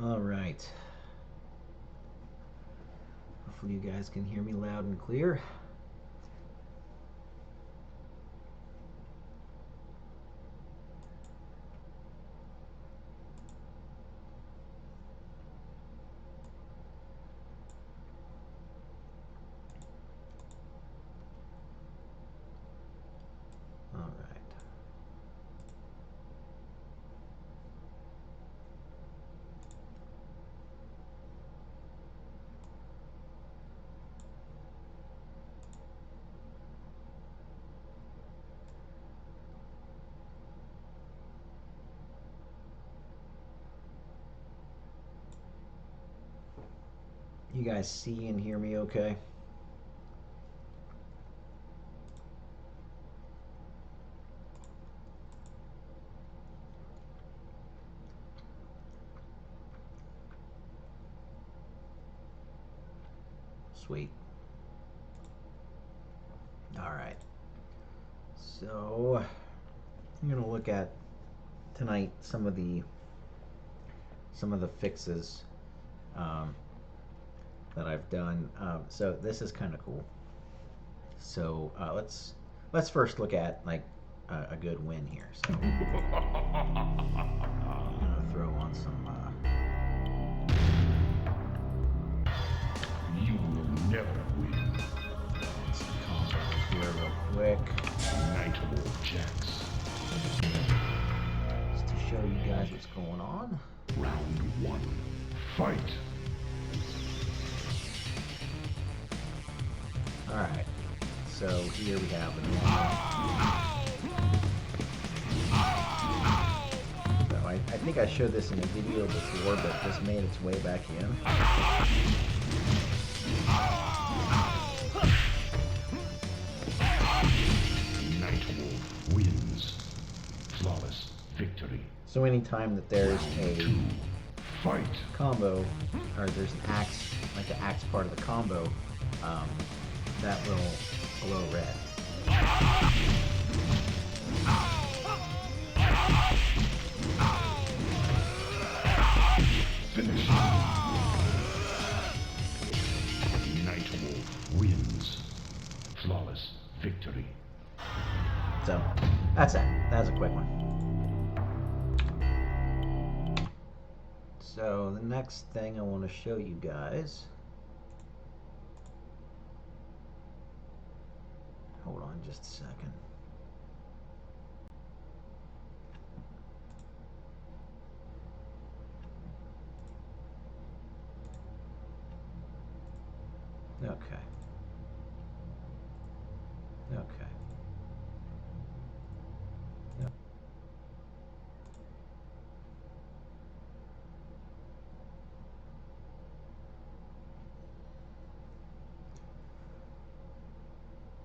All right. Hopefully you guys can hear me loud and clear. All right. You guys see and hear me okay? Sweet. All right. So I'm going to look at tonight some of the fixes that I've done. So this is kind of cool. So let's first look at like a good win here. So I'm gonna throw on some. You will never win. Some combos here real quick. Nightable Jacks. Just to show you guys what's going on. Round one. Fight. All right. So here we have a So I think I showed this in a video before, but this made its way back in. Nightable wins. Flawless victory. So anytime that there's a Fight. combo, or there's an axe, like the axe part of the combo, that will glow red. Finish. Nightable wins. Flawless victory. So that's it. That was a quick one. So the next thing I want to show you guys. Hold on just a second. Okay. Okay. Yep.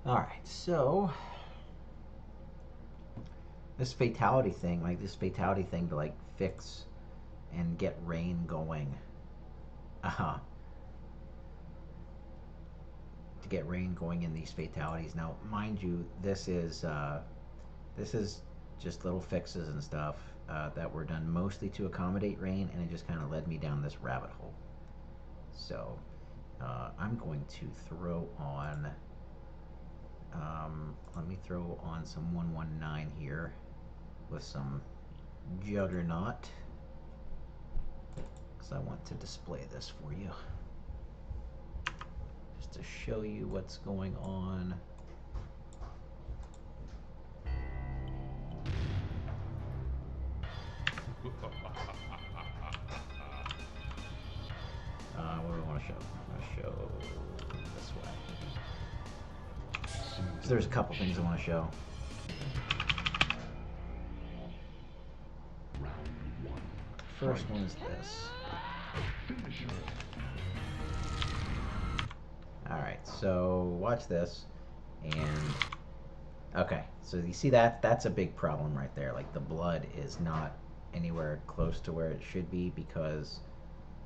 All right, so this fatality thing to like fix and get rain going. To get rain going in these fatalities. Now, mind you, this is just little fixes and stuff that were done mostly to accommodate rain, and it just kind of led me down this rabbit hole. So I'm going to throw on. Let me throw on some 119 here with some Juggernaut, because I want to display this for you, just to show you what's going on. What do I want to show? I want to show this way. So there's a couple things I want to show. First one is this. Alright, so watch this. And okay, so you see that? That's a big problem right there. Like the blood is not anywhere close to where it should be because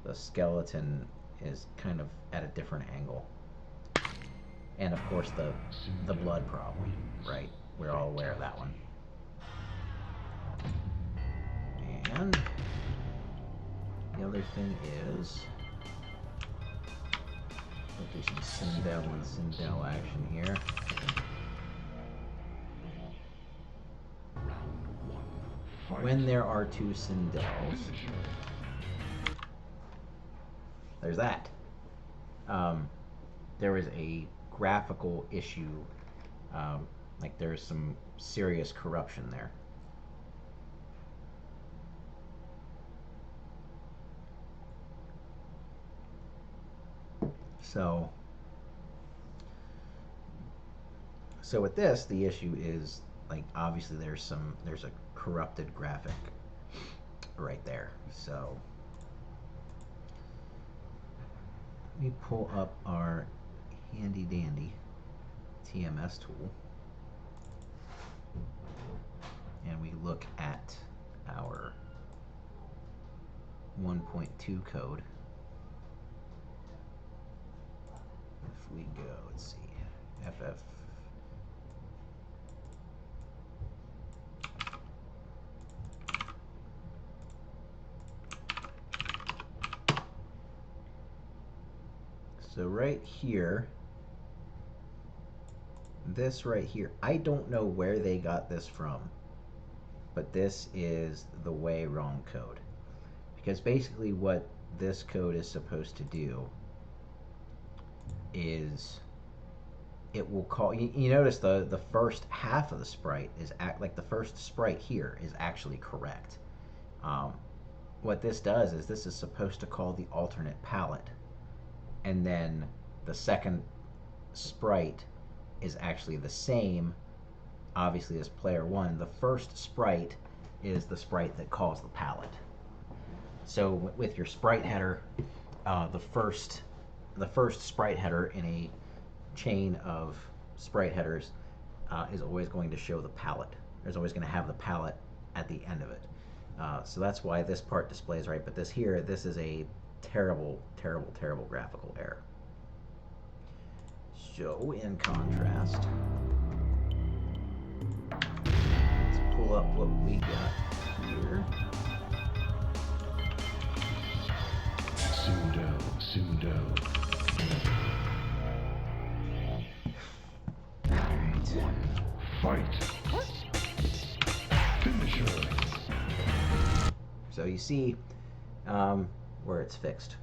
the skeleton is kind of at a different angle. And of course the blood problem, right? We're all aware of that one. And The other thing is, we'll do some Sindel and Sindel action here. When there are two Sindels, there's that. There was a graphical issue, like there's some serious corruption there. So with this, the issue is, like, obviously there's a corrupted graphic right there. So let me pull up our handy dandy TMS tool, and we look at our 1.2 code. If we go, let's see, FF. So right here, this right here, I don't know where they got this from, but this is the way wrong code. Because basically what this code is supposed to do is it will call, you notice the first half of the sprite is like the first sprite here is actually correct. What this does is this is supposed to call the alternate palette, and then the second sprite is actually the same, obviously, as player one. The first sprite is the sprite that calls the palette. So with your sprite header, the first sprite header in a chain of sprite headers is always going to show the palette. There's always going to have the palette at the end of it. So that's why this part displays right, but this is a terrible, terrible, terrible graphical error. So in contrast, let's pull up what we got here. Sindel. Fight. Finisher. So you see where it's fixed.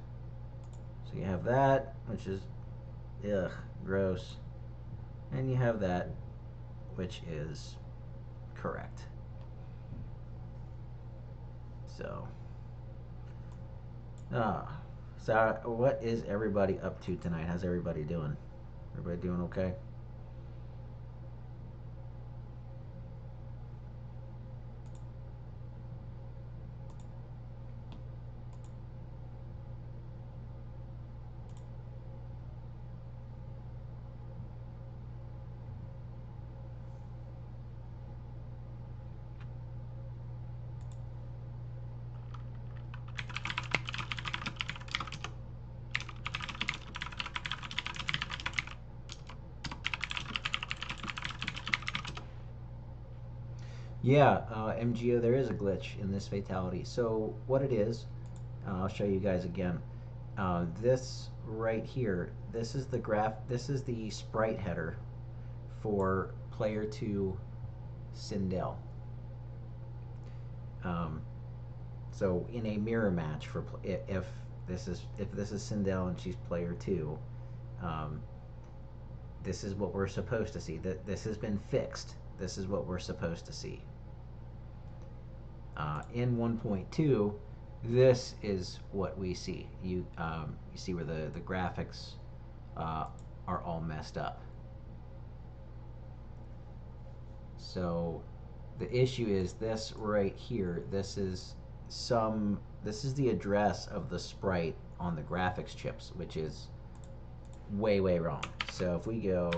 So you have that, which is gross, and you have that, which is correct. So so what is everybody up to tonight? How's everybody doing? Everybody doing okay? Yeah, MGO, there is a glitch in this fatality. So what it is, I'll show you guys again. This right here, this is the sprite header for player 2 Sindel. So in a mirror match, for if this is Sindel and she's player 2, this is what we're supposed to see. This has been fixed. This is what we're supposed to see. In 1.2, this is what we see. You see where the graphics are all messed up. So the issue is this right here. This is the address of the sprite on the graphics chips, which is way wrong. So if we go,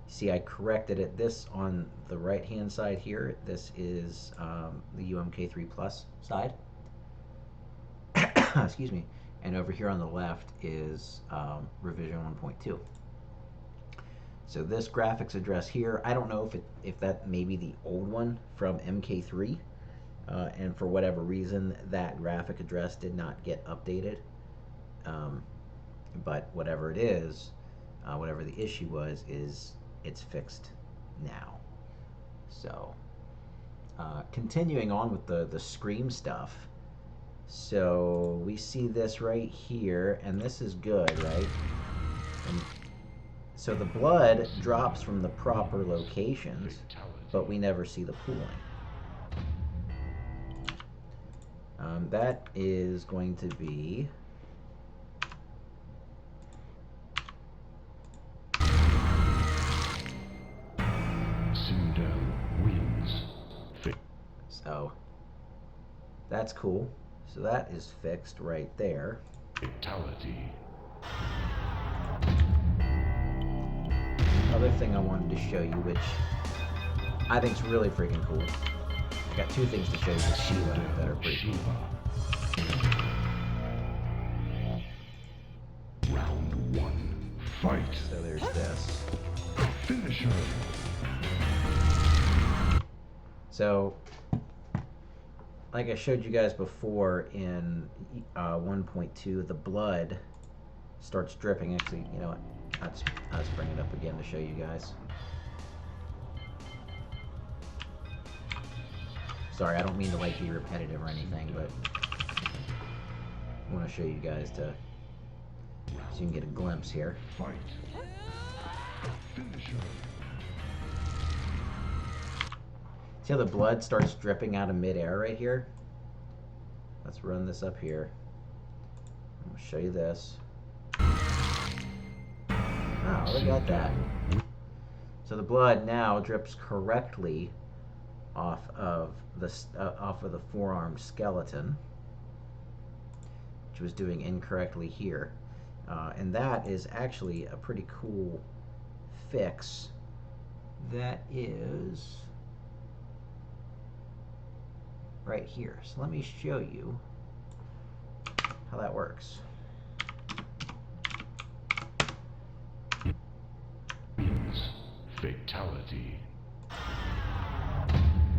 see, I corrected it. This on the right hand side here, this is the UMK3 plus side. Excuse me. And over here on the left is revision 1.2. So this graphics address here, I don't know if that may be the old one from MK3. and for whatever reason, that graphic address did not get updated. Um, but whatever it is, whatever the issue was, is it's fixed now. So, continuing on with the Scream stuff. So we see this right here, and this is good, right? And so the blood drops from the proper locations, but we never see the pooling. That is going to be Sindel wins. so that's cool. So that is fixed right there. Fatality. Other thing I wanted to show you, which I think is really freaking cool. I got two things to show you with Sheila that are pretty cool. Round one. Fight. So there's this. Finisher. So, like I showed you guys before in 1.2, the blood starts dripping. Actually, you know what? I'll just bring it up again to show you guys. Sorry, I don't mean to like be repetitive or anything, but I want to show you guys so you can get a glimpse here. Fight. Finisher. See how the blood starts dripping out of midair right here? Let's run this up here. I'm gonna show you this. Oh, look at that. So the blood now drips correctly off of the forearm skeleton, which was doing incorrectly here, and that is actually a pretty cool fix. That is right here. So let me show you how that works. Fatality.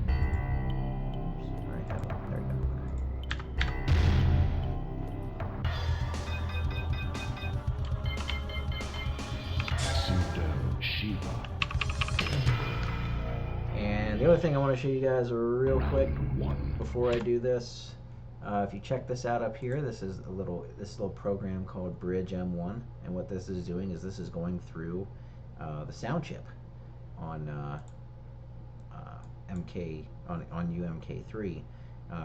There you go. Sindel Shiva. And the other thing I want to show you guys real quick before I do this, if you check this out up here, this little program called Bridge M1, and what this is doing is this is going through the sound chip on UMK3.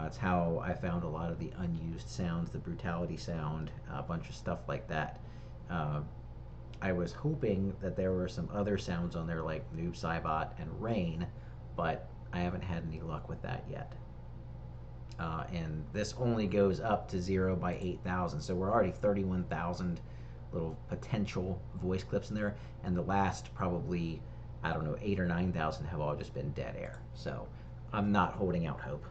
It's how I found a lot of the unused sounds, the brutality sound, a bunch of stuff like that. I was hoping that there were some other sounds on there like Noob Saibot and Rain, but I haven't had any luck with that yet. And this only goes up to 0 by 8,000, so we're already 31,000 little potential voice clips in there, and the last probably, I don't know, 8 or 9,000 have all just been dead air. So I'm not holding out hope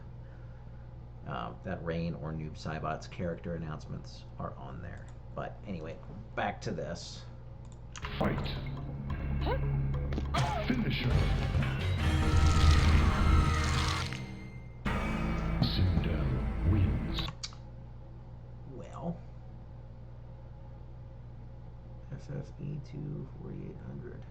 that Rain or Noob Saibot's character announcements are on there. But anyway, back to this. Fight. Finisher. Sindel wins. Well, SSE2 4800.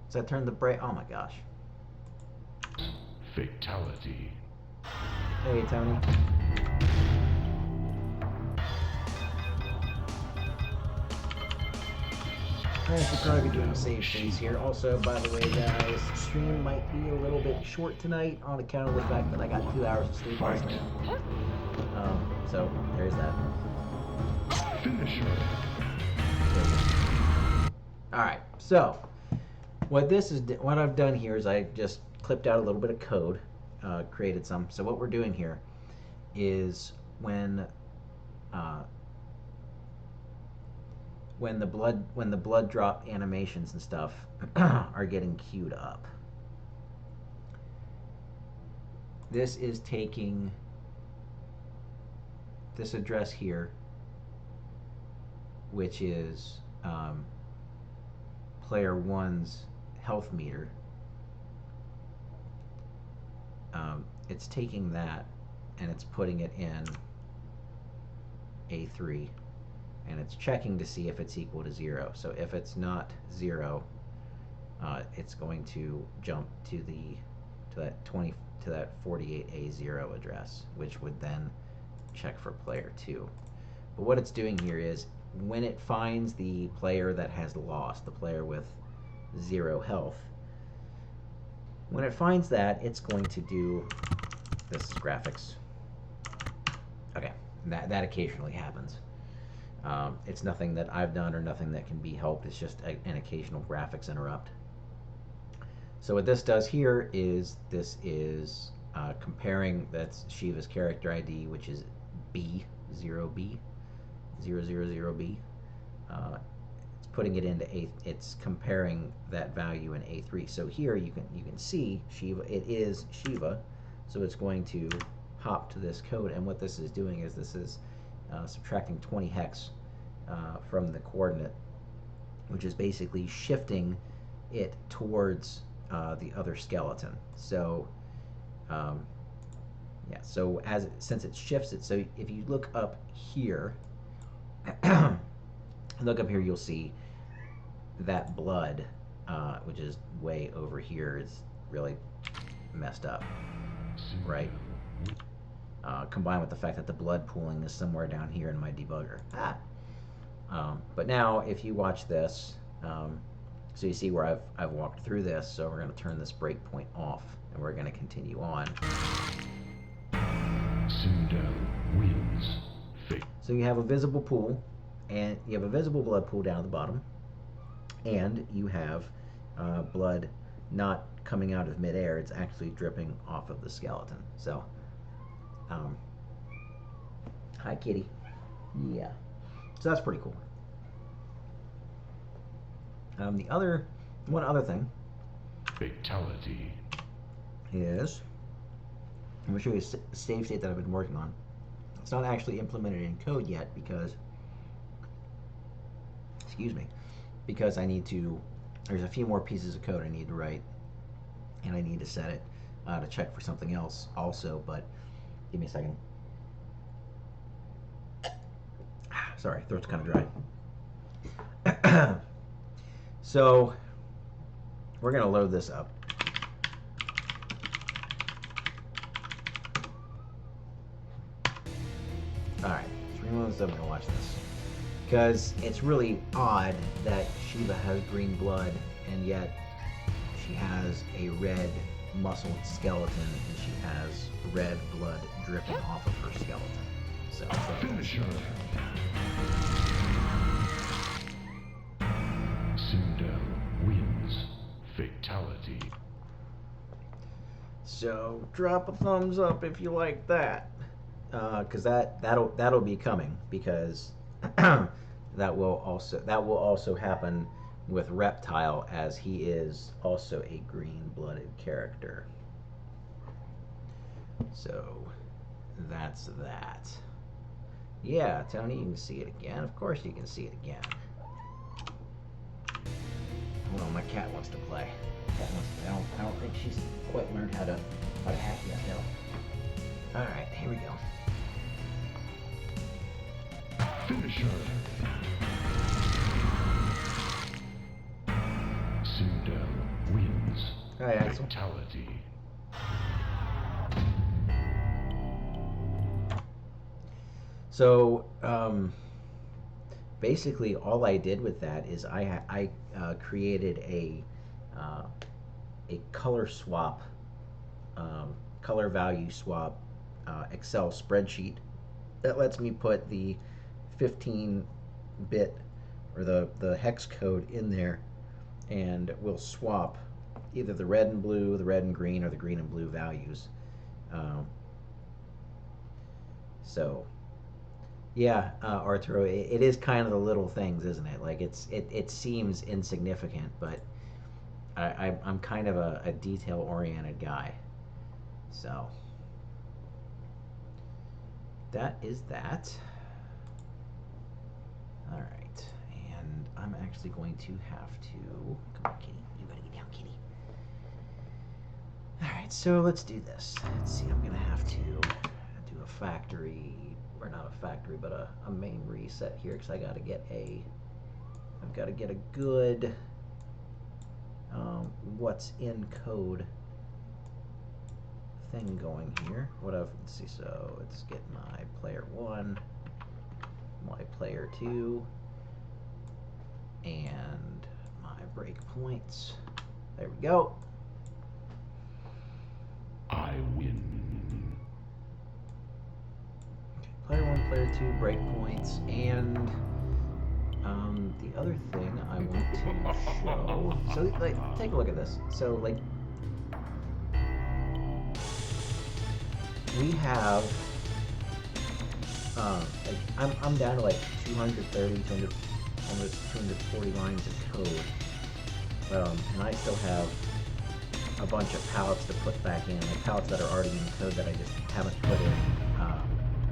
So I turned the brake. Oh my gosh. Fatality. Hey, Tony. I should probably be doing save things here. Also, by the way, guys, stream might be a little bit short tonight on account of the fact that I got 2 hours of sleep last night. So there's that. Finisher. All right. So what I've done here is I just clipped out a little bit of code, created some. So what we're doing here is when the blood drop animations and stuff are getting queued up. This is taking this address here, which is player 1's health meter, it's taking that and it's putting it in A3, and it's checking to see if it's equal to 0. So if it's not 0, it's going to jump to that 48A0 address, which would then check for player 2. But what it's doing here is when it finds the player that has lost, the player with 0 health, when it finds that, it's going to do, this is graphics. Okay, that occasionally happens. It's nothing that I've done or nothing that can be helped. It's just an occasional graphics interrupt. So what this does here is this is comparing, that's Shiva's character ID, which is B0B, 000B. It's putting it into A. It's comparing that value in A3. So here you can see Shiva. It is Shiva, so it's going to hop to this code. And what this is doing is this is subtracting 20 hex from the coordinate, which is basically shifting it towards the other skeleton. So yeah, so since it shifts it, so if you look up here, you'll see that blood, which is way over here, is really messed up, right? Combined with the fact that the blood pooling is somewhere down here in my debugger. But now, if you watch this, so you see where I've walked through this, so we're going to turn this breakpoint off, and we're going to continue on. wins. So you have a visible pool, and you have a visible blood pool down at the bottom, and you have blood not coming out of midair, it's actually dripping off of the skeleton. So, hi kitty. Yeah. So that's pretty cool. One other thing Fatality. is, I'm going to show you a save state that I've been working on. It's not actually implemented in code yet because, excuse me, because there's a few more pieces of code I need to write, and I need to set it to check for something else also, but give me a second. Sorry, throat's kind of dry. So we're going to load this up. Alright, so we're going to load this up and watch this. Because it's really odd that Shiva has green blood, and yet she has a red muscled skeleton, and she has red blood dripping off of her skeleton. So Finisher. Sindel wins. Fatality. So drop a thumbs up if you like that, because that'll be coming, because that will also happen with Reptile, as he is also a green-blooded character. So that's that. Yeah, Tony, you can see it again. Of course you can see it again. Hold on, my cat wants to play. I don't think she's quite learned how to hack yet, though. Alright, here we go. Finisher. Sindel wins. Hi, Axel. Fatality. So, basically, all I did with that is I created a color swap, color value swap Excel spreadsheet that lets me put the 15-bit or the hex code in there, and we'll swap either the red and blue, the red and green, or the green and blue values. So yeah, Arturo, it is kind of the little things, isn't it? Like it seems insignificant, but I'm kind of a detail-oriented guy. So that is that. All right, and I'm actually going to have to, come on, kitty. You gotta get down, kitty. right, so let's do this. Let's see, I'm gonna have to do a factory, or not a factory, but a main reset here because I've got to get a good what's in code thing going here. Let's see, so let's get my player 1, my player 2, and my breakpoints. There we go. I win. Okay, player 1, player 2, breakpoints, and the other thing I want to show. So, like, take a look at this. So, like, we have, like, I'm down to like 230, 200, almost 240 lines of code, and I still have a bunch of palettes to put back in, like palettes that are already in code that I just haven't put in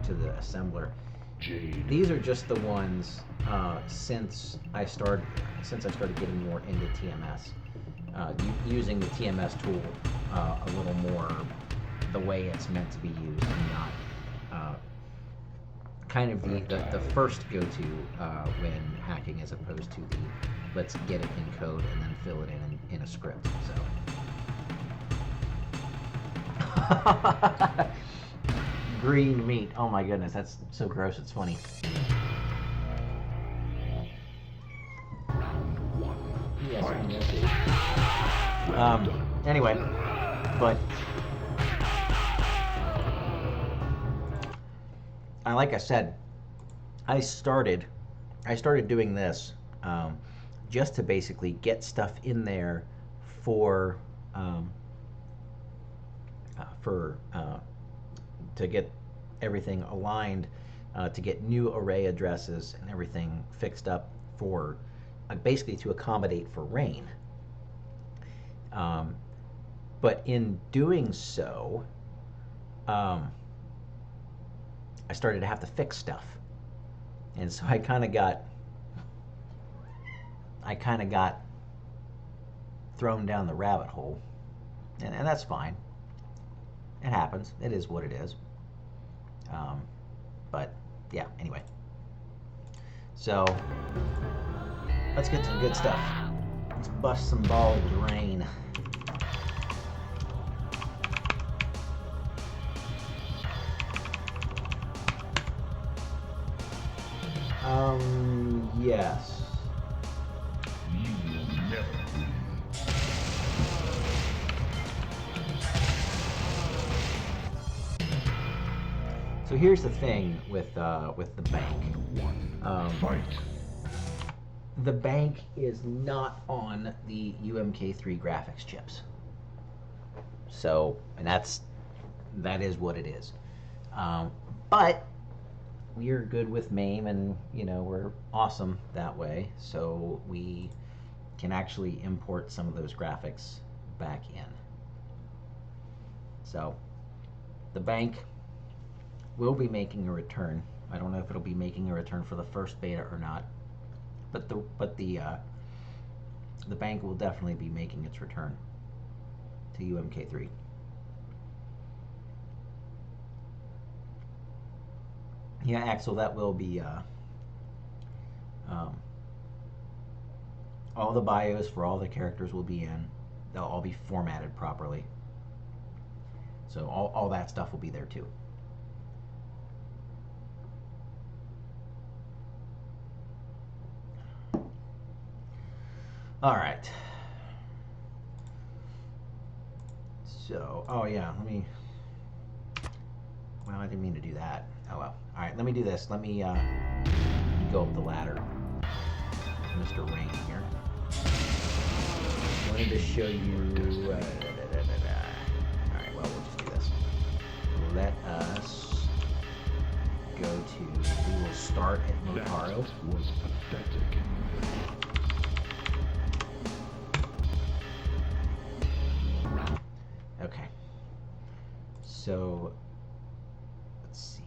to the assembler. Jade. These are just the ones since I started getting more into TMS, using the TMS tool a little more the way it's meant to be used, and not kind of the first go-to when hacking, as opposed to the let's get it in code and then fill it in a script. So. Green meat. Oh my goodness, that's so gross, it's funny. Yes, anyway, but like I said, I started doing this just to basically get stuff in there for to get everything aligned, to get new array addresses and everything fixed up for basically to accommodate for rain. But in doing so, I started to have to fix stuff, and so I kind of got thrown down the rabbit hole, and that's fine. It happens. It is what it is. But yeah, anyway. So let's get to the good stuff. Let's bust some balls with rain. Yes. You will never win. So here's the thing with the bank. Fight. The bank is not on the UMK3 graphics chips. So, and that is what it is. But we're good with MAME, and we're awesome that way. So we can actually import some of those graphics back in. So the bank will be making a return. I don't know if it'll be making a return for the first beta or not, but the bank will definitely be making its return to UMK3. Yeah, Axel, that will be all the bios for all the characters will be in. They'll all be formatted properly. So all that stuff will be there too. All right. So, oh yeah, well, I didn't mean to do that. Oh well. All right, let me do this. Let me go up the ladder. Mr. Rain here. I wanted to show you. All right, well, we'll just do this. Let us go to. We will start at Motaro. That was pathetic. Okay. So, let's see.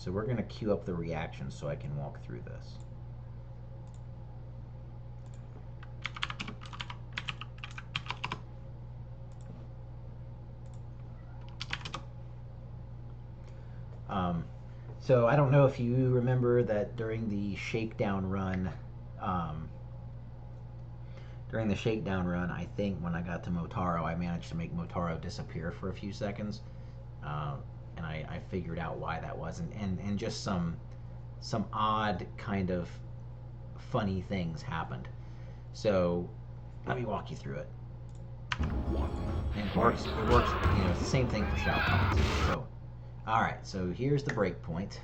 So we're going to queue up the reaction so I can walk through this. So I don't know if you remember that during the shakedown run, um, I think when I got to Motaro, I managed to make Motaro disappear for a few seconds, uh, and I figured out why that was, and just some odd kind of funny things happened. So let me walk you through it. And it works. It works. You know, it's the same thing for Shao Kahn. So, all right. So here's the break point.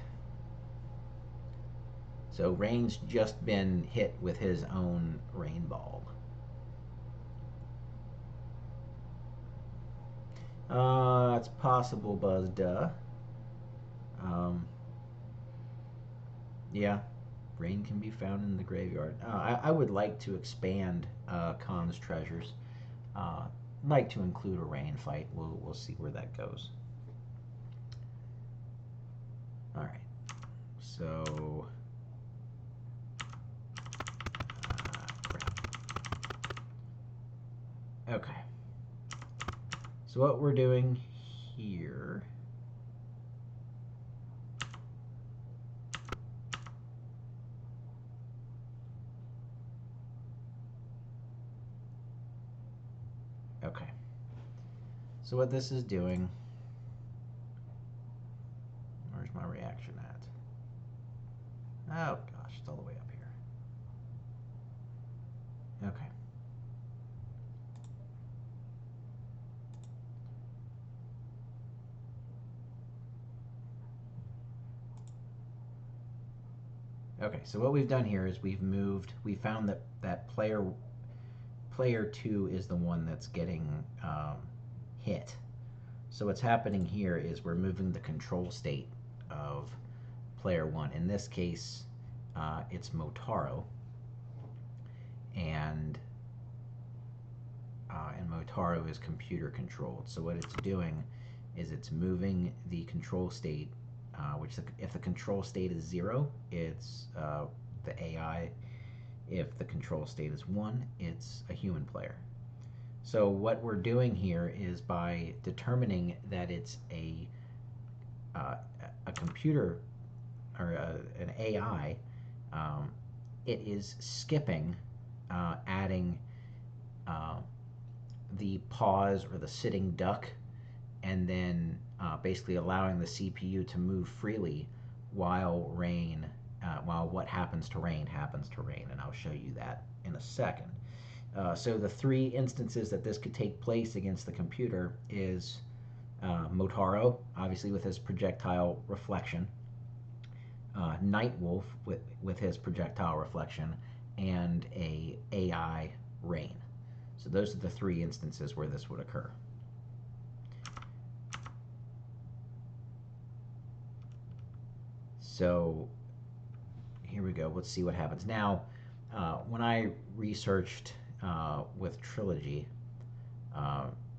So Rain's just been hit with his own rain ball. It's possible, Buzz. Duh. Um, yeah, rain can be found in the graveyard. I would like to expand Khan's treasures. Like to include a rain fight. We'll see where that goes. All right. So. Okay. So what we're doing here. Okay. So what this is doing. Where's my reaction at? Oh gosh, it's all the way up here. Okay. Okay, so what we've done here is we found that player 2 is the one that's getting hit. So what's happening here is we're moving the control state of player 1. In this case, it's Motaro, and Motaro is computer controlled. So what it's doing is it's moving the control state, if the control state is 0, it's the AI. If the control state is 1, it's a human player. So what we're doing here is by determining that it's a computer or an AI, it is skipping adding the pause or the sitting duck, and then basically allowing the CPU to move freely while what happens to rain happens to rain, and I'll show you that in a second. So the three instances that this could take place against the computer is Motaro, obviously with his projectile reflection, Nightwolf with his projectile reflection, and a AI rain. So those are the three instances where this would occur. So here we go. Let's see what happens. Now, when I researched with Trilogy,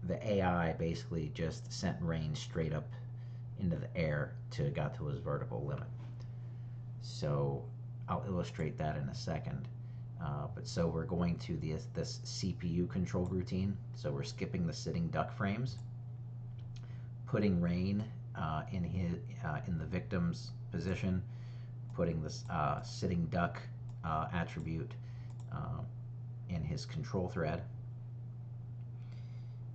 the AI basically just sent rain straight up into the air got to his vertical limit. So I'll illustrate that in a second. But so we're going to this CPU control routine. So we're skipping the sitting duck frames, putting rain in the victim's position, putting this sitting duck attribute in his control thread,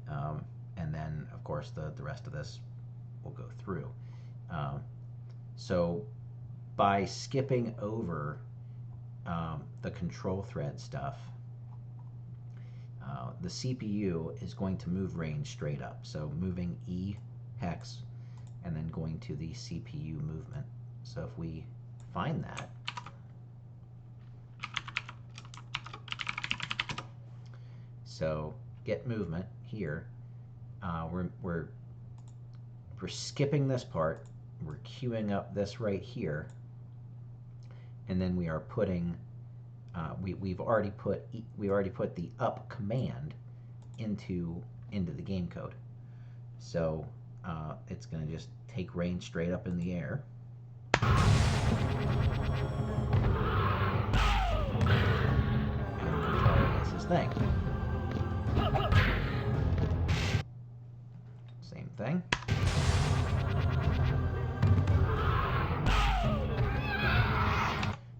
and then of course the rest of this will go through. So by skipping over the control thread stuff, the CPU is going to move range straight up. So moving E hex and then going to the CPU movement. So if we find that, so get movement here, we're skipping this part, we're queuing up this right here, and then we are putting we've already put the up command into the game code. So it's going to just take rain straight up in the air. And Motaro gets his thing. Same thing.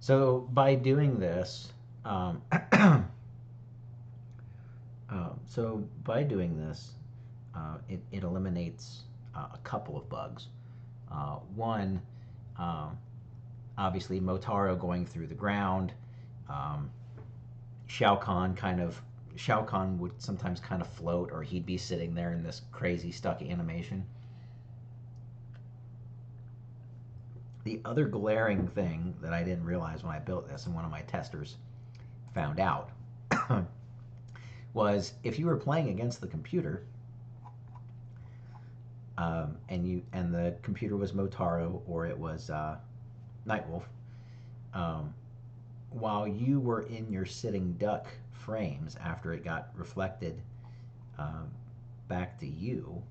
So by doing this, it eliminates a couple of bugs. One, um, obviously Motaro going through the ground. Um, Shao Kahn would sometimes kind of float, or he'd be sitting there in this crazy stuck animation. The other glaring thing that I didn't realize when I built this, and one of my testers found out, was if you were playing against the computer, and the computer was Motaro or it was Nightwolf, while you were in your sitting duck frames after it got reflected back to you,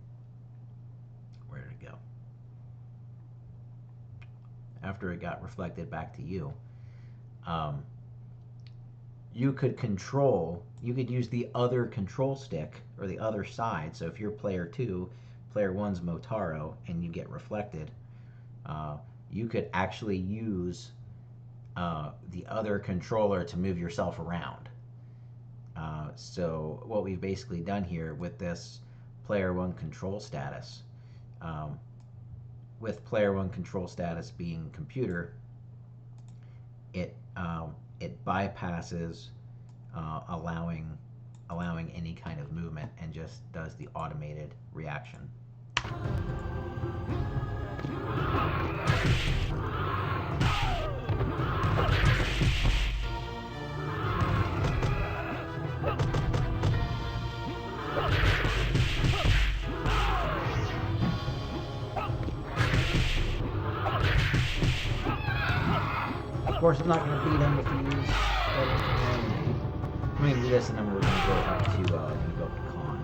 where did it go? After it got reflected back to you, you could use the other control stick or the other side. So if you're player 2, player 1's Motaro, and you get reflected, you could actually use the other controller to move yourself around. So what we've basically done here with this player 1 control status, with player 1 control status being computer, it bypasses allowing any kind of movement and just does the automated reaction. Of course, I'm not going to beat him if he uses. I'm going to do this, and then we're going to go up to Khan.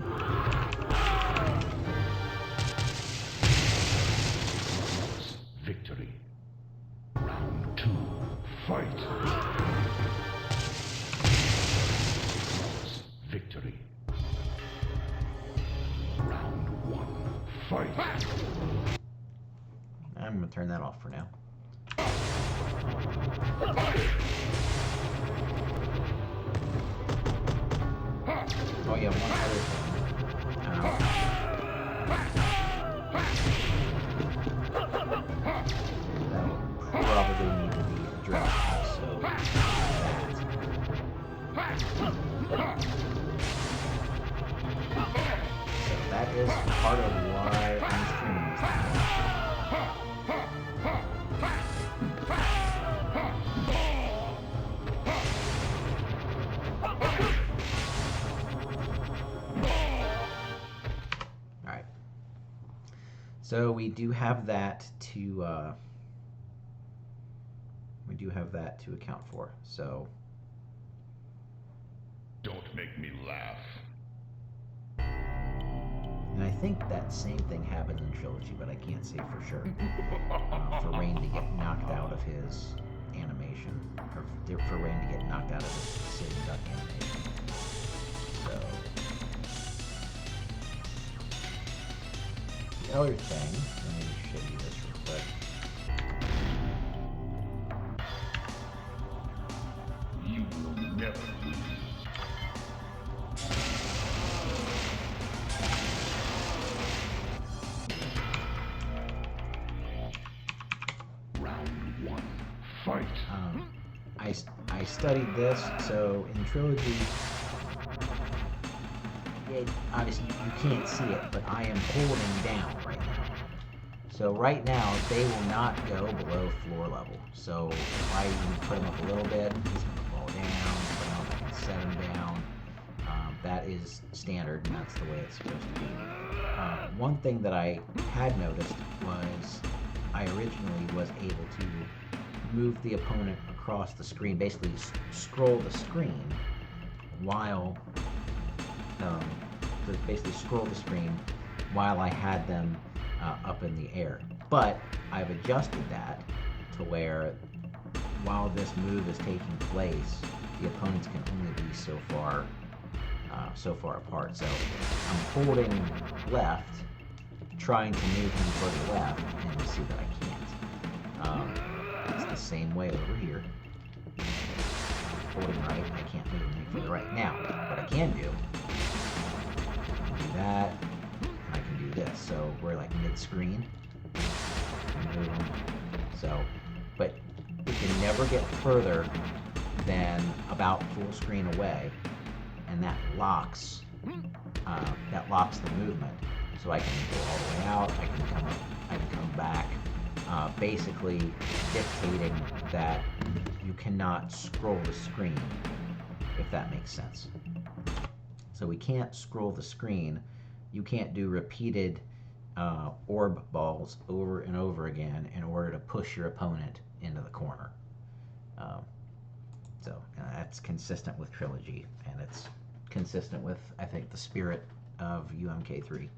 Victory. Round 2. Fight. Victory. Round 1. Fight. I'm going to turn that off for now. Oh yeah, one other thing. That will probably need to be addressed. So that is part of why I'm streaming this thing. So we do have that to account for. So don't make me laugh. And I think that same thing happened in Trilogy, but I can't say for sure. For Rain to get knocked out of his animation, or for Rain to get knocked out of his sitting duck animation. So the other thing, let me show you this real quick. You will never lose. Round 1. Fight. I studied this, so in Trilogy, obviously you can't see it, but I am holding down right now. So right now, they will not go below floor level. So if I even put them up a little bit, he's going to fall down. Put them up, I can set him down. That is standard, and that's the way it's supposed to be. One thing that I had noticed was I originally was able to move the opponent across the screen, basically scroll the screen while I had them up in the air. But I've adjusted that, to where while this move is taking place, the opponents can only be so far apart. So I'm holding left, trying to move him further left, and you see that I can't. It's the same way over here. Holding right, I can't move him any further right. Now, what I can do that, and I can do this. So we're like mid-screen. So, but we can never get further than about full screen away, and that locks the movement. So I can go all the way out. I can come up. I can come back. Basically dictating that you cannot scroll the screen, if that makes sense. So we can't scroll the screen. You can't do repeated orb balls over and over again in order to push your opponent into the corner. So that's consistent with Trilogy, and it's consistent with, I think, the spirit of UMK3.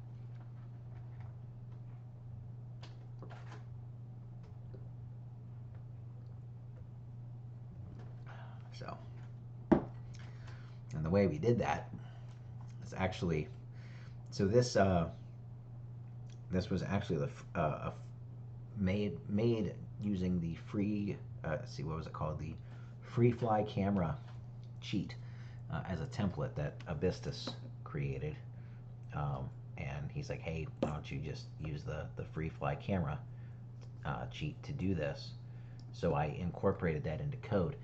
So, and the way we did that is actually, so this was actually made using the free, let's see, what was it called? The free fly camera cheat as a template that Abystus created. And he's like, hey, why don't you just use the free fly camera cheat to do this? So I incorporated that into code.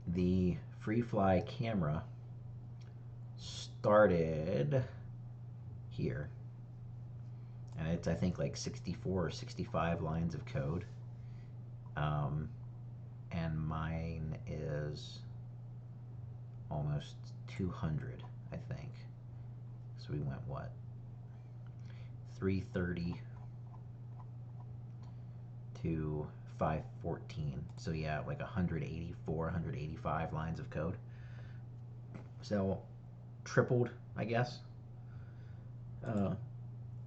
The free fly camera started here, and it's, I think, like 64 or 65 lines of code. And mine is almost 200, I think. So we went what? 330 to 514. So yeah, like 184, 185 lines of code. So tripled, I guess,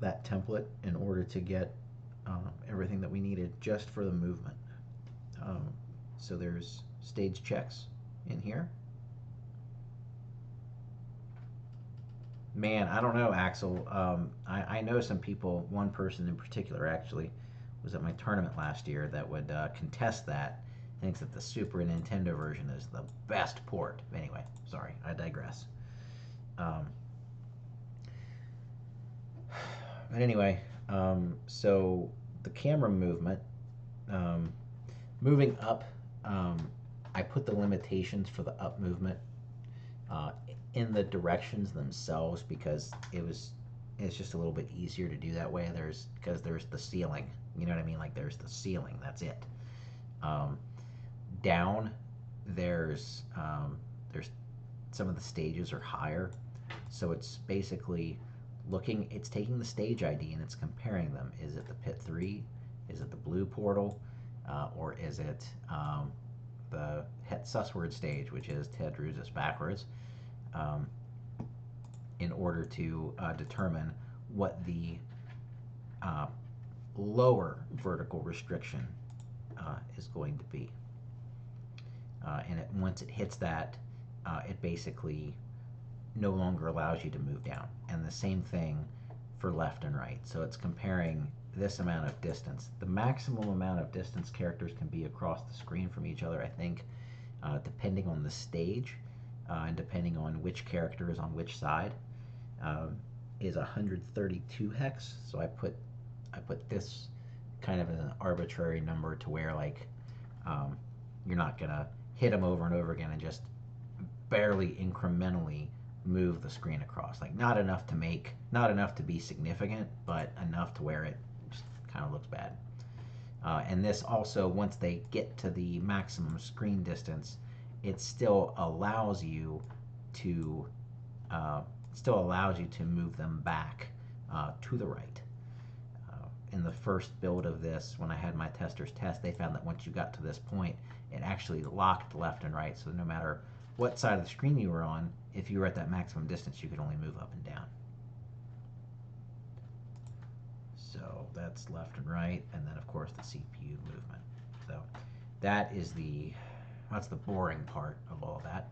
that template in order to get everything that we needed just for the movement. So there's stage checks in here. Man, I don't know, Axel. I know some people, one person in particular actually, was at my tournament last year that would contest that. Thinks that the Super Nintendo version is the best port. Anyway, sorry, I digress. But anyway, so the camera movement, moving up, I put the limitations for the up movement in the directions themselves because it's just a little bit easier to do that way. Because there's the ceiling. You know what I mean? Like there's the ceiling. That's it. Down there's some of the stages are higher, so it's basically looking. It's taking the stage ID and it's comparing them. Is it the pit 3? Is it the blue portal? Or is it the Het Sussword stage, which is Ted Ruzis backwards, in order to determine what the lower vertical restriction is going to be. And once it hits that, it basically no longer allows you to move down. And the same thing for left and right. So it's comparing this amount of distance. The maximum amount of distance characters can be across the screen from each other, I think, depending on the stage and depending on which character is on which side, is 132 hex. So I put this kind of as an arbitrary number to where, like, you're not gonna hit them over and over again and just barely incrementally move the screen across. Like not enough to be significant, but enough to where it just kind of looks bad. And this also, once they get to the maximum screen distance, it still allows you to move them back to the right. In the first build of this, when I had my testers test, they found that once you got to this point, it actually locked left and right. So no matter what side of the screen you were on, if you were at that maximum distance, you could only move up and down. So that's left and right, and then of course the CPU movement. So that's the boring part of all that.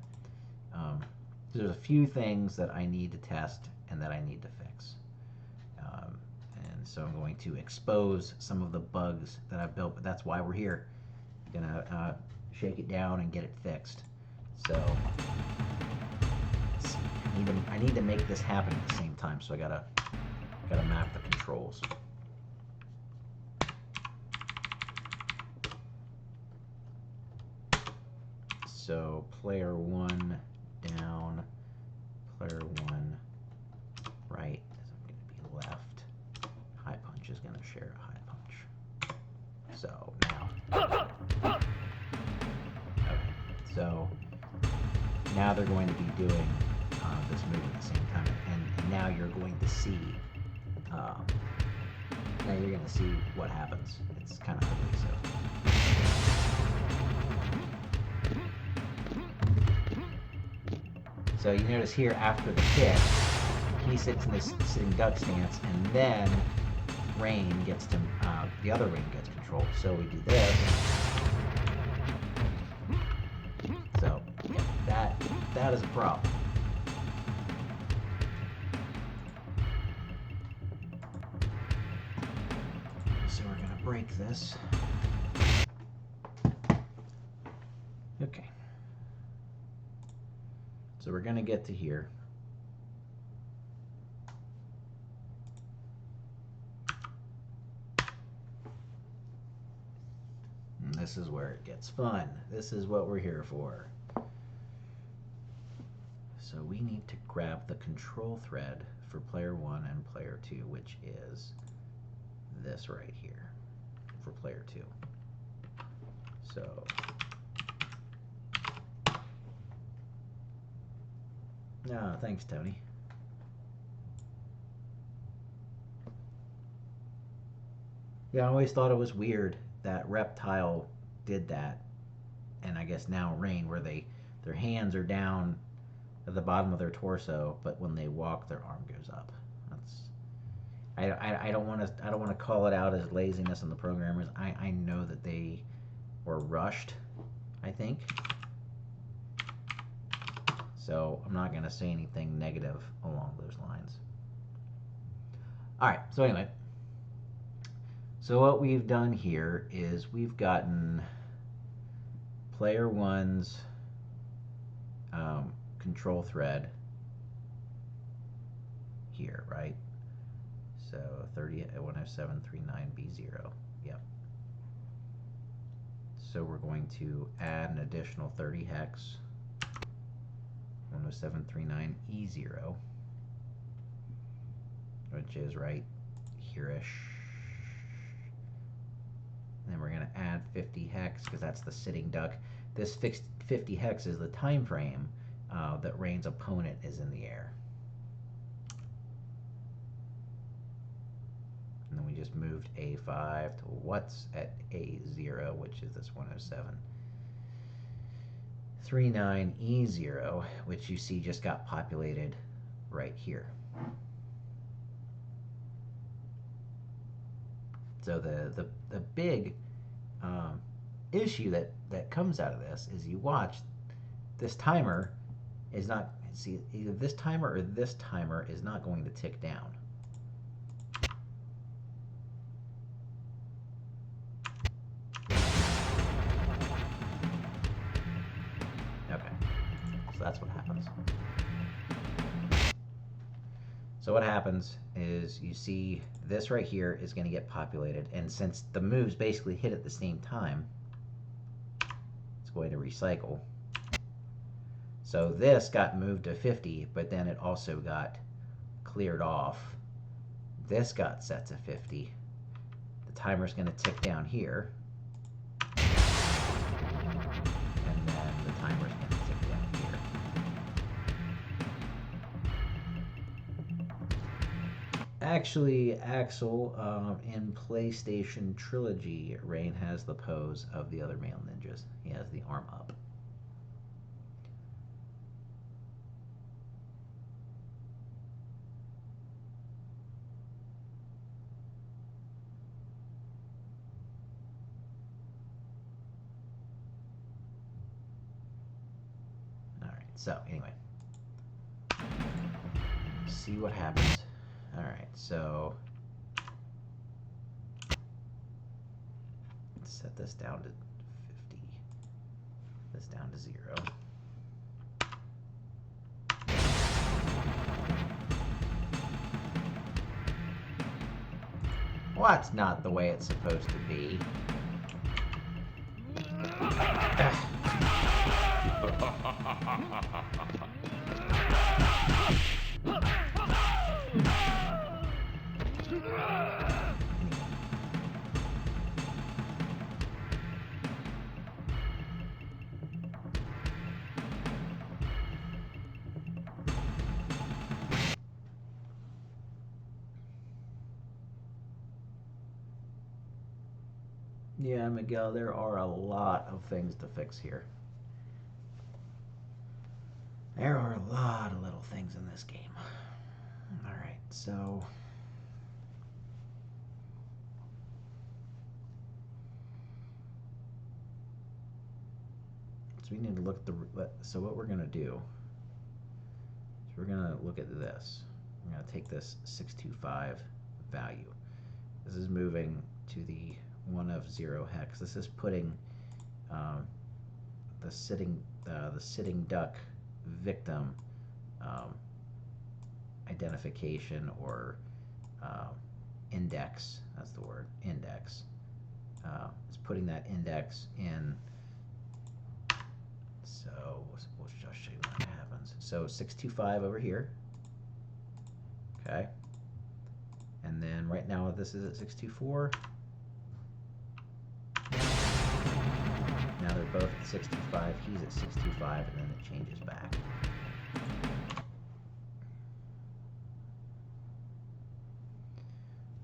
There's a few things that I need to test and that I need to fix. Um, and so I'm going to expose some of the bugs that I've built, but that's why we're here. Gonna shake it down and get it fixed. So let's see. I need to make this happen at the same time. So I gotta map the controls. So player one down, player one right is going to be left. High punch is going to share a high punch. So now, okay. So now they're going to be doing this move at the same time, and now you're going to see. Now you're going to see what happens. It's kind of ugly, so. So you notice here after the hit, he sits in this sitting duck stance, and then Rain gets to the other Rain gets control. So we do this. So yeah, that is a problem. So we're gonna break this. Okay. So we're going to get to here. And this is where it gets fun. This is what we're here for. So we need to grab the control thread for player 1 and player 2, which is this right here for player 2. So no, thanks, Tony. Yeah, I always thought it was weird that Reptile did that, and I guess now Rain, where their hands are down at the bottom of their torso, but when they walk, their arm goes up. I don't want to call it out as laziness on the programmers. I know that they were rushed, I think. So I'm not going to say anything negative along those lines. All right, so anyway. So what we've done here is we've gotten player 1's control thread here, right? So 10739B0, yep. So we're going to add an additional 30 hex, 10739E0, which is right here-ish. And then we're going to add 50 hex because that's the sitting duck. This fixed 50 hex is the time frame that Rain's opponent is in the air. And then we just moved A5 to what's at A0, which is this 107.39E0, which you see just got populated right here. So the big issue that comes out of this is you watch this timer is not, see, either this timer or this timer is not going to tick down. Okay, so that's what happens. So what happens is you see this right here is going to get populated, and since the moves basically hit at the same time, it's going to recycle. So this got moved to 50, but then it also got cleared off. This got set to 50. The timer's going to tick down here. And then the timer's going to tick down here. Actually, Axel, in PlayStation Trilogy, Rain has the pose of the other male ninjas. He has the arm up. So anyway, see what happens. All right, so let's set this down to 50. This down to 0. Well, that's not the way it's supposed to be. Yeah, Miguel, there are a lot of things to fix here. There are a lot of little things in this game. Alright, so we need to look at the, so what we're going to do is we're going to look at this. We're going to take this 625 value. This is moving to the 1 of 0 hex. This is putting the sitting duck victim identification or index. That's the word, index. It's putting that index in. So we'll just show you what happens. So 625 over here. Okay. And then right now this is at 624. Now they're both at 625. He's at 625, and then it changes back.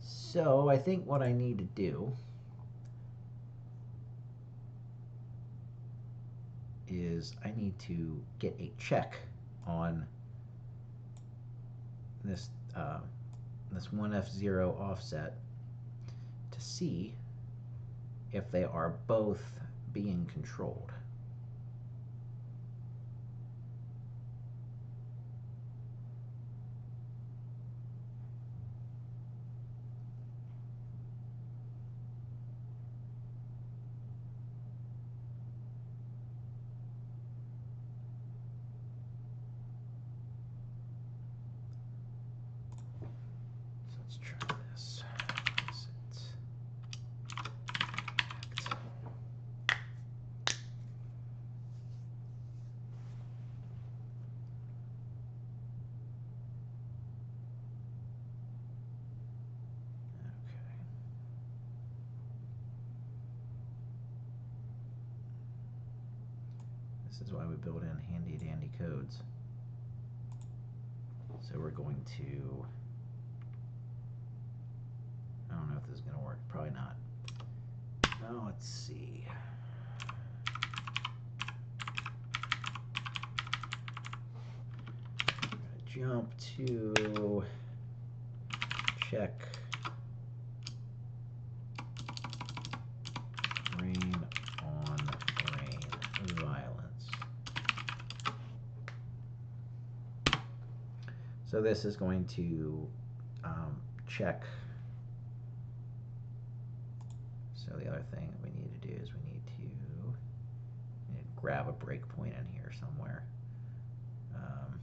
So I think what I need to do is I need to get a check on this this 1F0 offset to see if they are both being controlled. So let's try this. This is why we build in handy dandy codes. So we're going to, I don't know if this is going to work, probably not. Now let's see. I'm going to jump to check rain on rain violence. So this is going to check. So the other thing that we need to do is we need to grab a breakpoint in here somewhere. And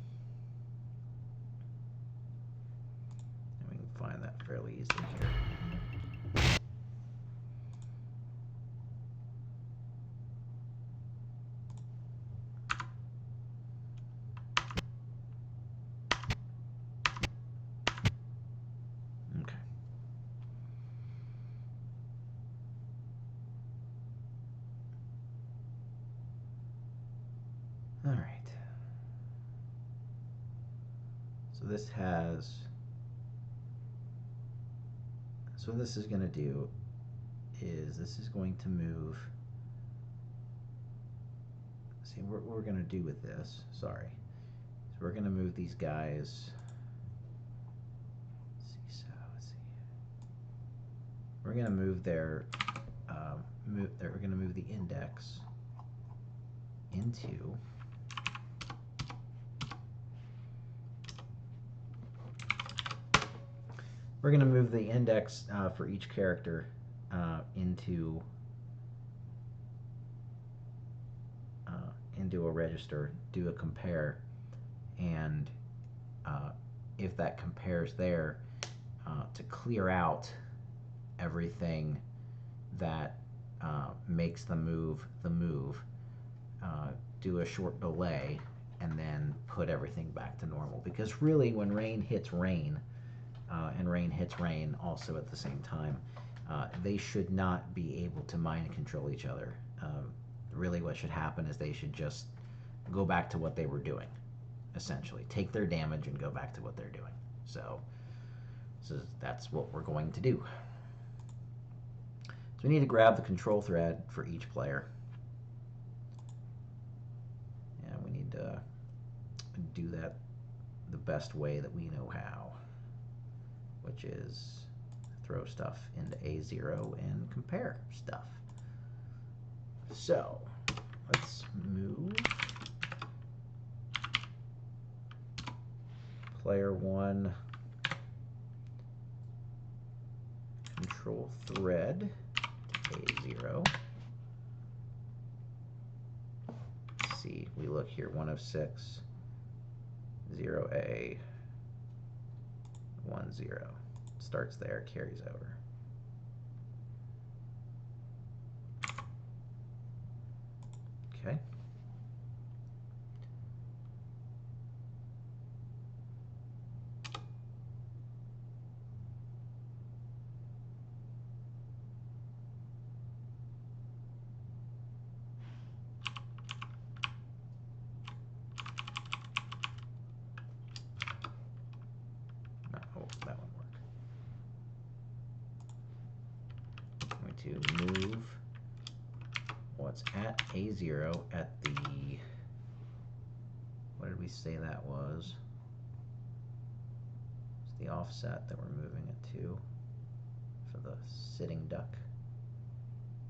we can find that fairly easily here. All right. So this has, so what this is going to do is this is going to move, see what we're going to do with this, sorry. So we're going to move these guys, let's see. We're going to move their, we're going to move the index into we're going to move the index for each character into a register, do a compare, and if that compares there, to clear out everything that makes the move, do a short delay, and then put everything back to normal. Because really, when rain hits rain, and rain hits rain also at the same time, they should not be able to mind control each other. Really, what should happen is they should just go back to what they were doing, essentially. Take their damage and go back to what they're doing. So that's what we're going to do. So we need to grab the control thread for each player. And we need to do that the best way that we know how, which is throw stuff into A0 and compare stuff. So let's move player 1 control thread to A0. Let's see, we look here, 1 of 6, 0A, 1, 0. Starts there, carries over. Okay. Oh, that one worked. I'm going to move what's at A0 at the, what did we say that was? It's the offset that we're moving it to for the sitting duck.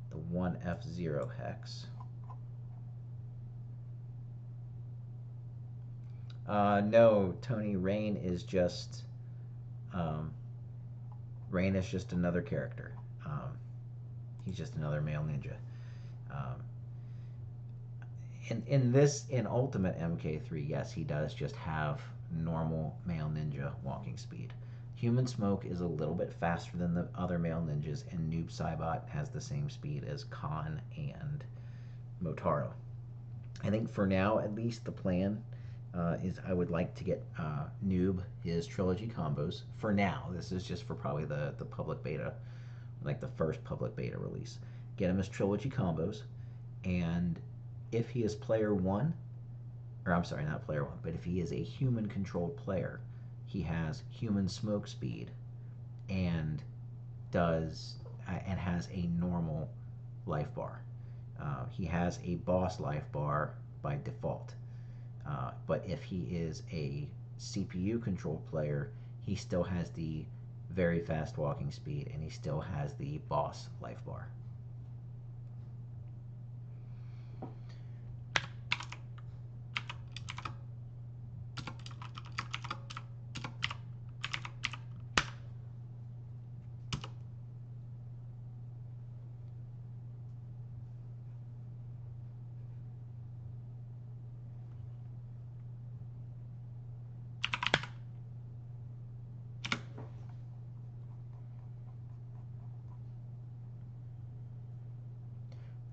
The 1F0 hex. No, Tony, Rain is just another character. He's just another male ninja. In Ultimate MK3, yes, he does just have normal male ninja walking speed. Human Smoke is a little bit faster than the other male ninjas, and Noob Saibot has the same speed as Khan and Motaro. I think for now, at least, the plan is I would like to get Noob his trilogy combos. For now, this is just for probably the public beta, like the first public beta release. Get him his trilogy combos, and if he is player 1, or I'm sorry, not player 1, but if he is a human controlled player, he has human smoke speed and has a normal life bar. He has a boss life bar by default. But if he is a CPU controlled player, he still has the very fast walking speed and he still has the boss life bar.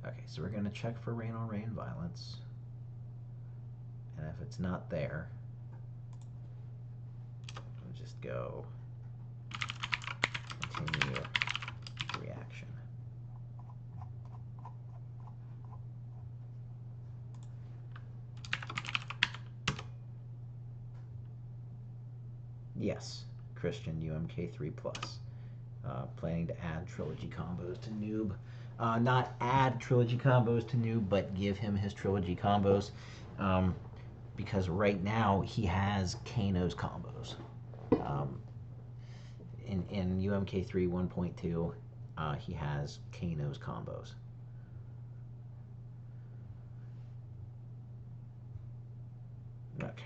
Okay, so we're going to check for rain on rain violence. And if it's not there, we'll just go continue reaction. Yes, Christian UMK3 plus. Planning to add trilogy combos to Noob. Not add trilogy combos to Noob, but give him his trilogy combos. Because right now he has Kano's combos. In UMK3 1.2, he has Kano's combos. Okay.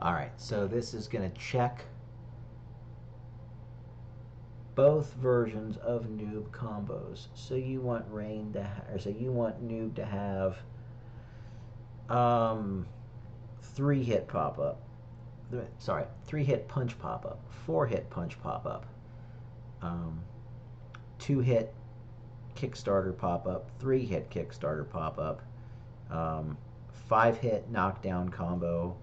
All right, so this is going to check both versions of noob combos. So you want rain to, or so you want noob to have 3-hit pop up. Sorry, 3-hit punch pop up, 4-hit punch pop up, 2-hit Kickstarter pop up, 3-hit Kickstarter pop up, 5-hit knockdown combo,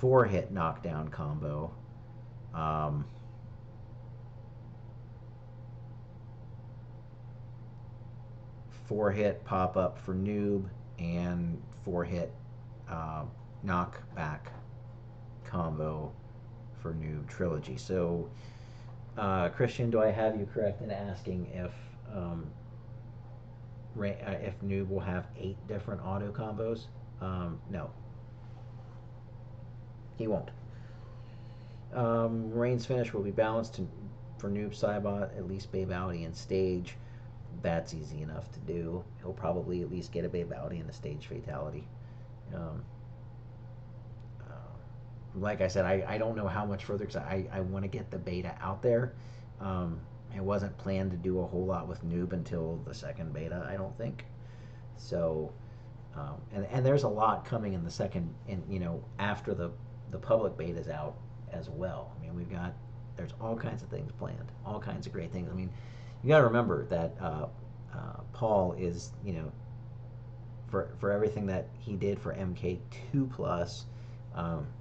4-hit knockdown combo, 4-hit pop up for noob, and 4-hit knockback combo for noob trilogy. So, Christian, do I have you correct in asking if noob will have 8 different auto combos? No, he won't. Rain's finish will be balanced for noob Cybot, at least Babality and stage. That's easy enough to do. He'll probably at least get a Babality and a stage fatality. Um, like I said, I don't know how much further because I want to get the beta out there. It wasn't planned to do a whole lot with noob until the second beta, I don't think. So, and there's a lot coming in the second, after the public beta is out as well. I mean, there's all kinds of things planned, all kinds of great things. I mean, you got to remember that Paul is, for everything that he did for MK2 plus,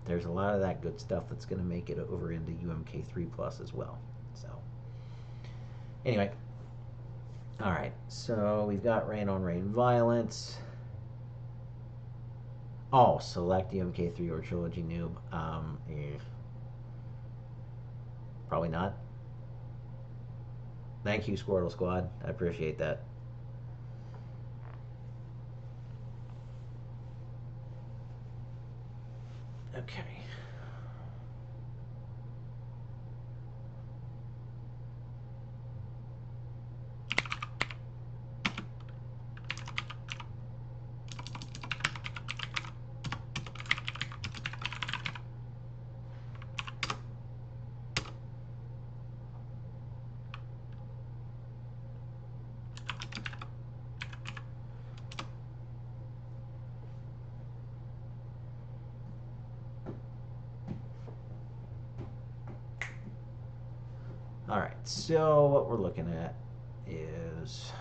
there's a lot of that good stuff that's going to make it over into UMK3 plus as well. So, anyway, all right. So we've got rain on rain violence. Oh, select UMK3 or trilogy noob. Probably not. Thank you, Squirtle Squad. I appreciate that. Okay. All right, so what we're looking at is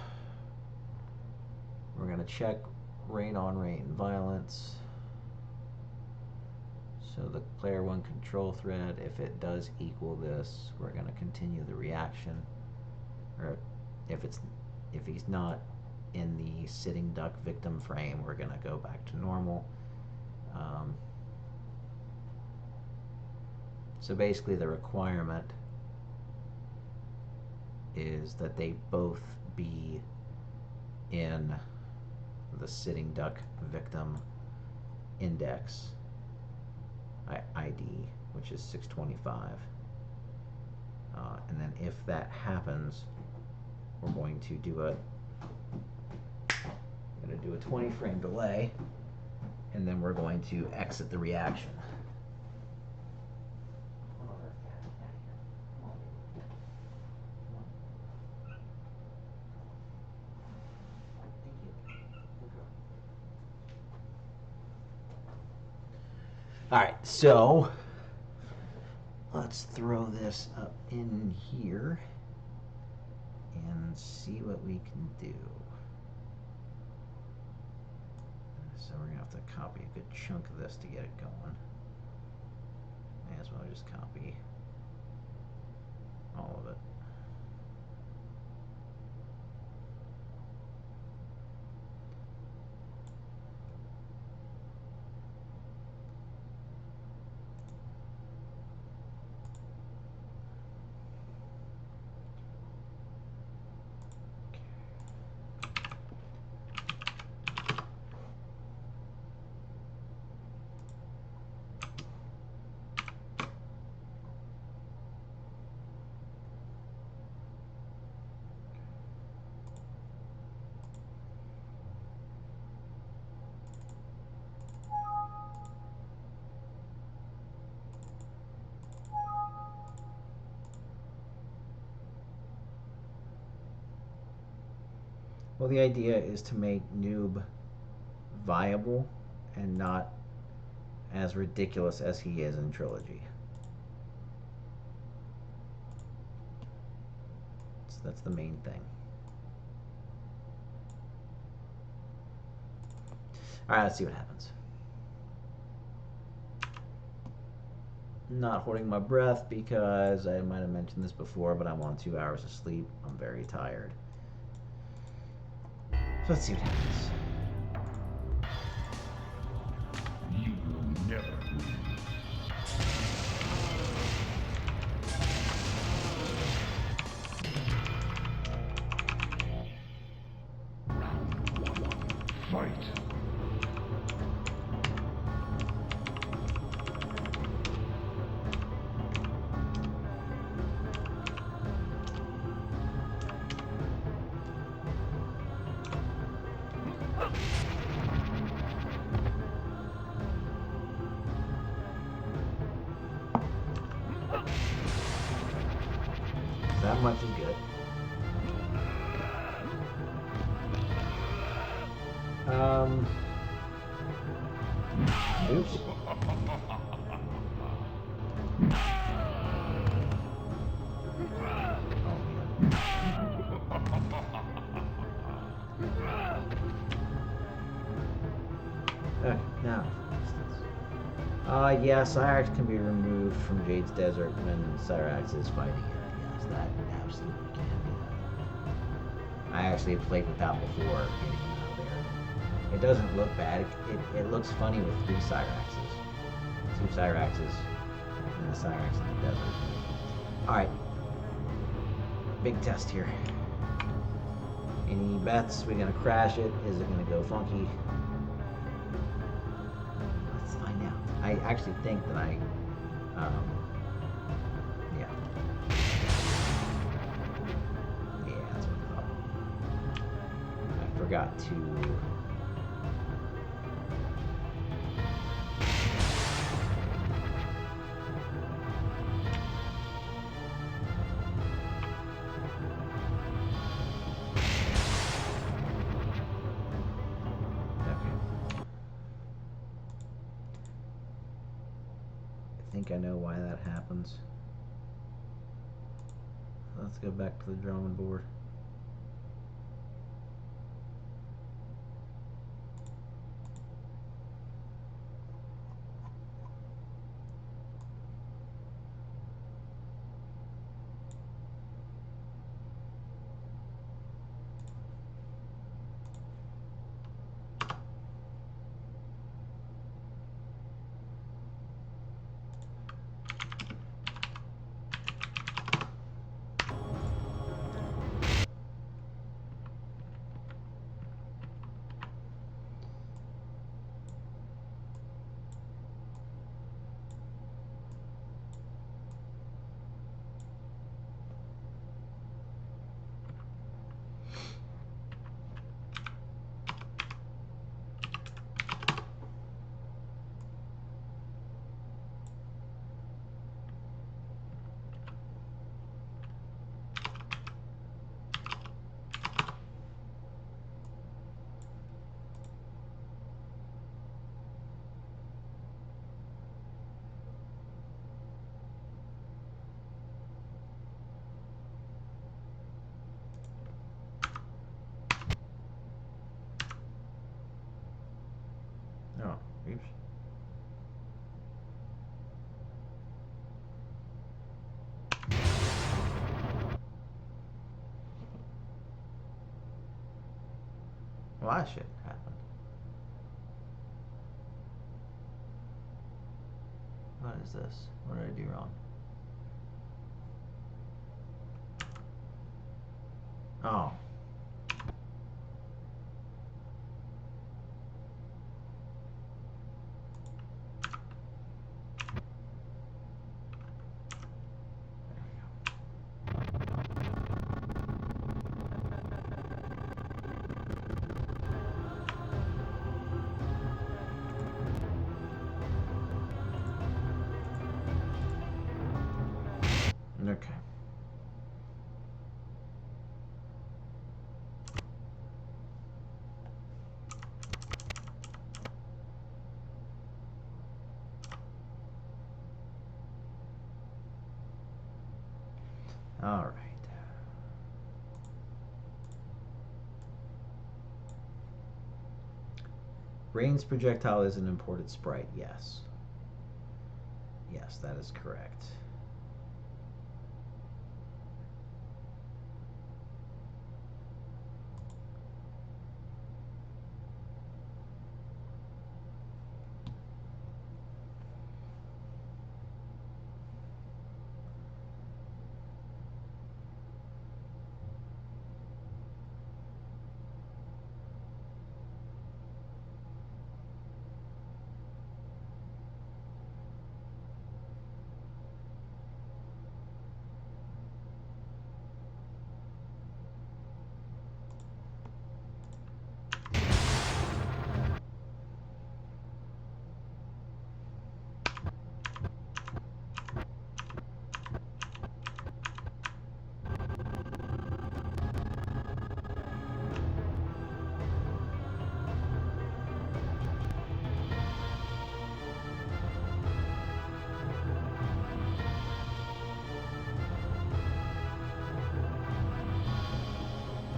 we're going to check rain on rain violence. So the player 1 control thread, if it does equal this, we're going to continue the reaction. Or if he's not in the sitting duck victim frame, we're going to go back to normal. So basically the requirement is that they both be in the sitting duck victim index ID, which is 625. And then if that happens, we're going to do a 20 frame delay, and then we're going to exit the reaction. All right, so let's throw this up in here and see what we can do. So we're gonna have to copy a good chunk of this to get it going. May as well just copy all of it. Well, the idea is to make noob viable and not as ridiculous as he is in Trilogy. So that's the main thing. Alright, let's see what happens. Not holding my breath because I might have mentioned this before, but I'm on 2 hours of sleep. I'm very tired. So let's see what happens. You will never win. Round one. Fight. That much is good. Oops. Okay, now. Yeah, Cyrax can be removed from Jade's Desert when Cyrax is fighting it. Yes, that absolutely can be done. I actually played with that before getting him out there. It doesn't look bad. It looks funny with 3 Cyraxes. 2 Cyraxes and a Cyrax in the desert. Alright. Big test here. Any bets? We're gonna crash it? Is it gonna go funky? Let's find out. I actually think that yeah. Yeah, that's what I thought. I forgot to... I think I know why that happens. Let's go back to the drawing board. Oh, oops. Well, that shit happened. What is this? What did I do wrong? Oh. Okay. All right. Rain's projectile is an imported sprite, yes. Yes, that is correct.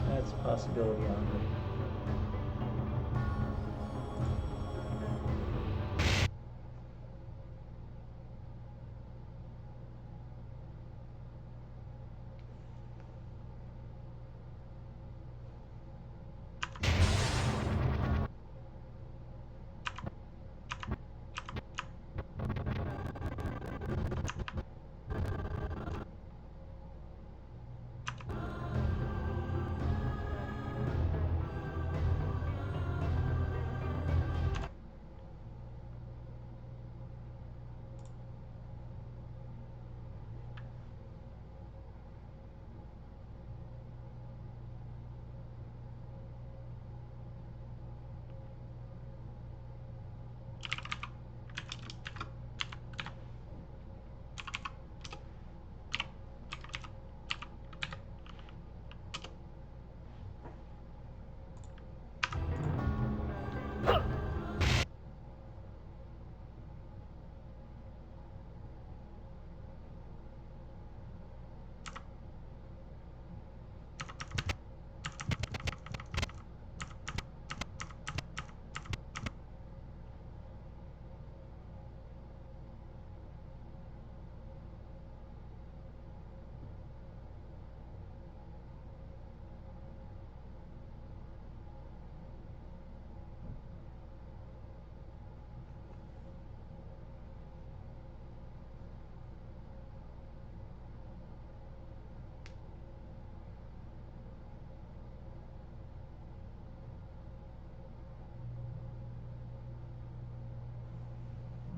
That's a possibility on it.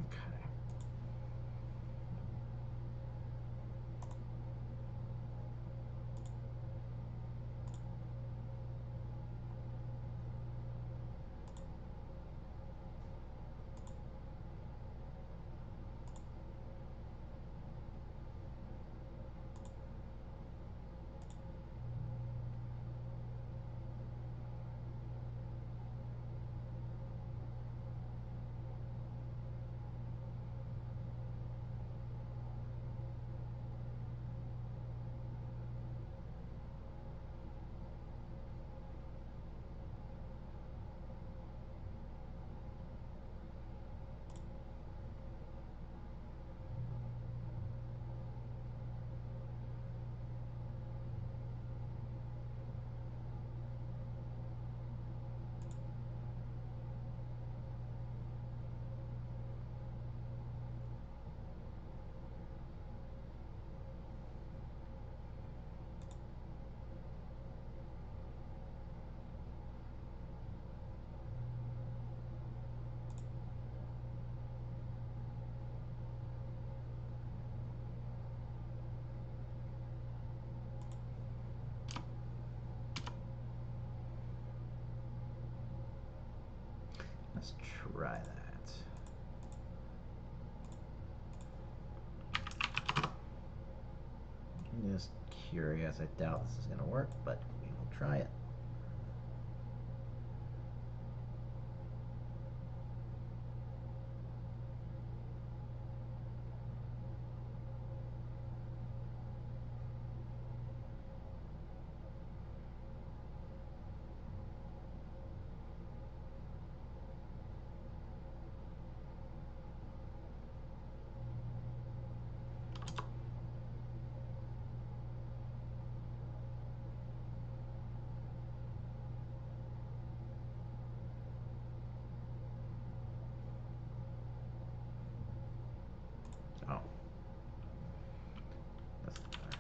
Okay. Let's try that. I'm just curious. I doubt this is going to work, but we will try it. Oh. That's better.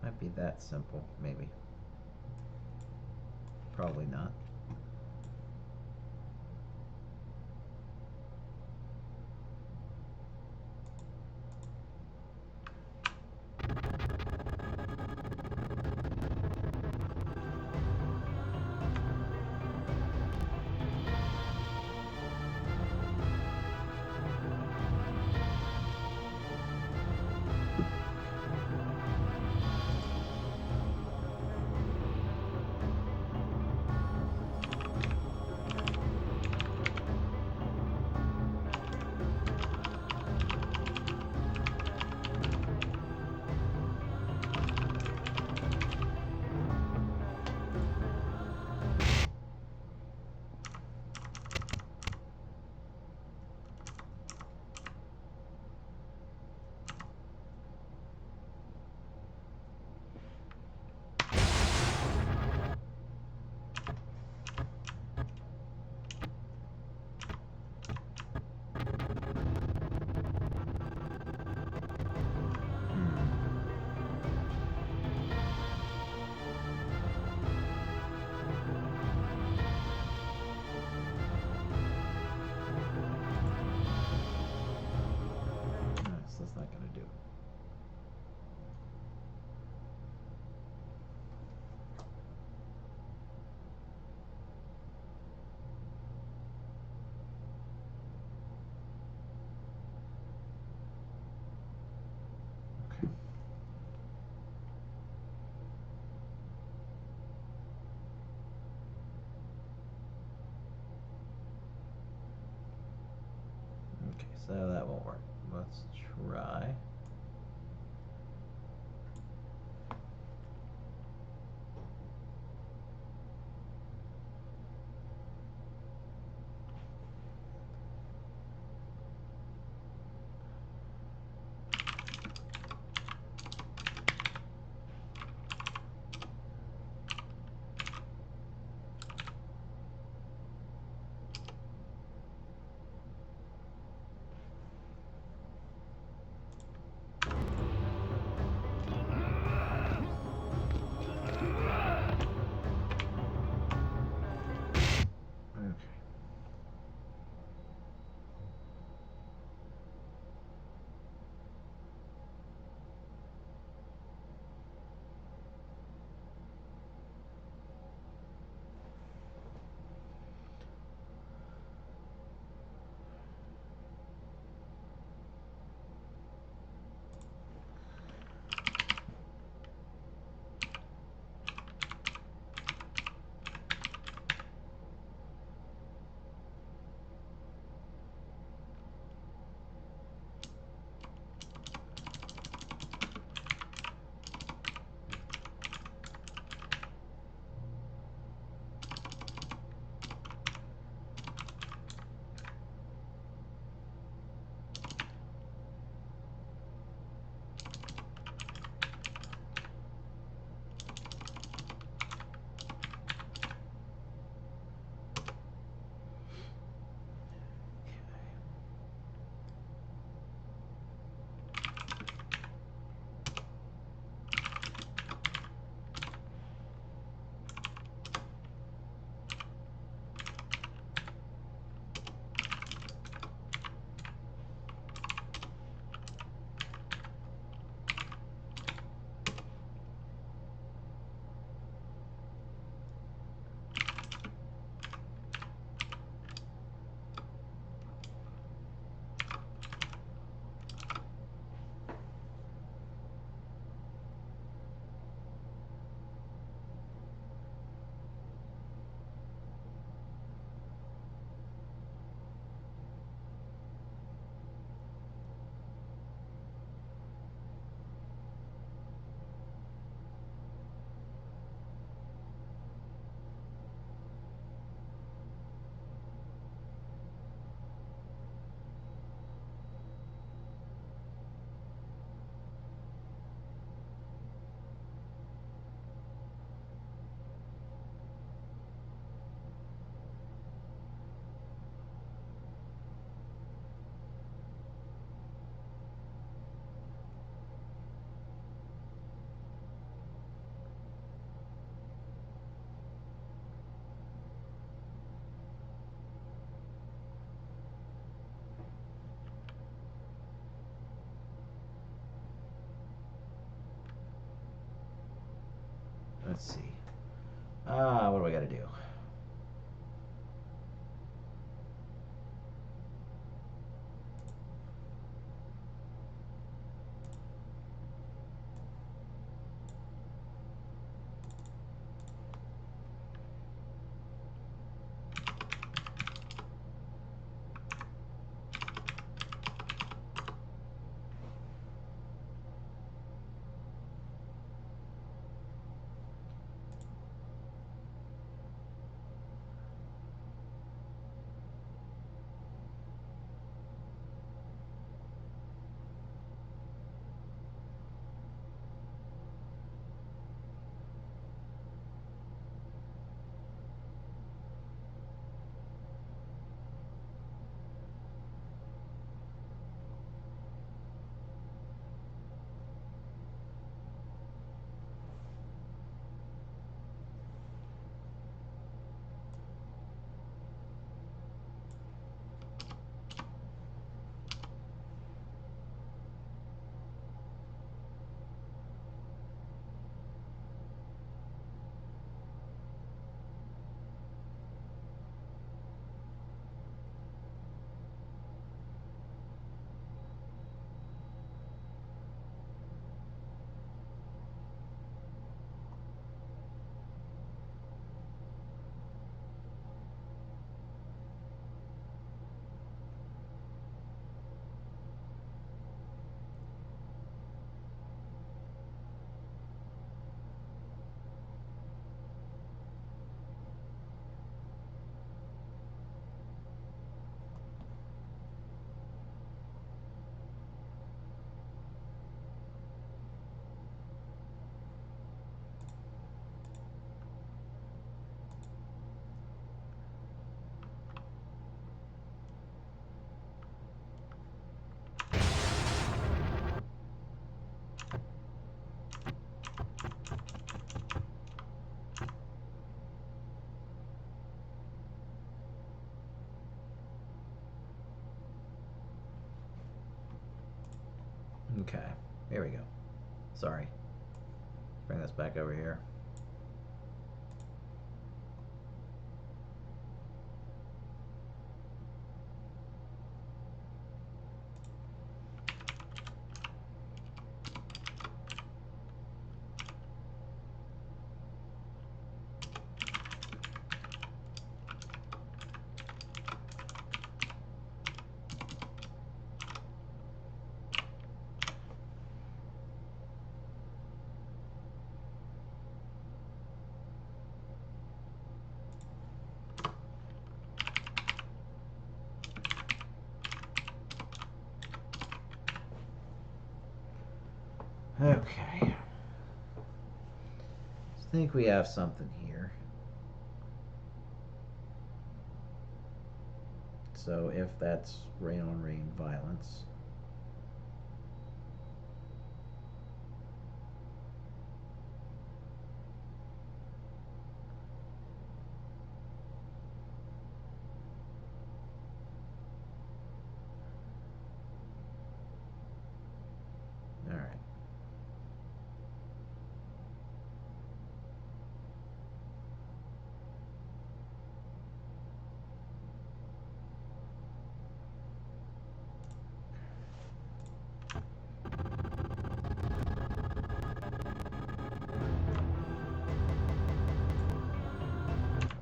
Might be that simple, maybe. Probably not. That's not going to do it. Okay. Okay, so that won't work. Let's try. let's see. What do I got to do? Okay, here we go. Sorry. Bring this back over here. Okay. I think we have something here. So if that's rain on rain violence, all right.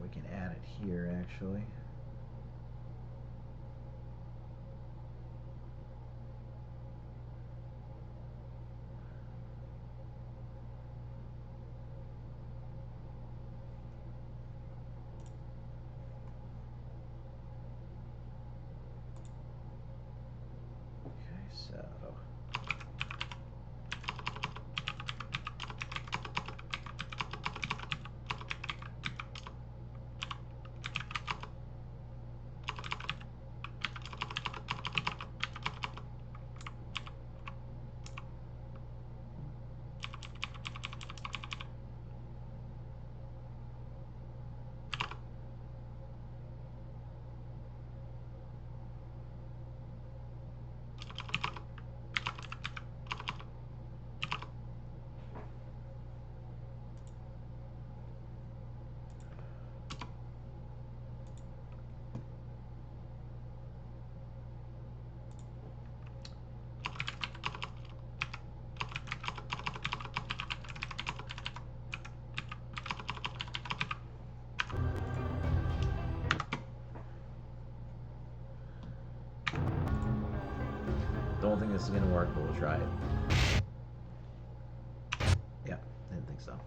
We can add it here actually. Okay, so this is gonna work, but we'll try it. Yeah, didn't think so.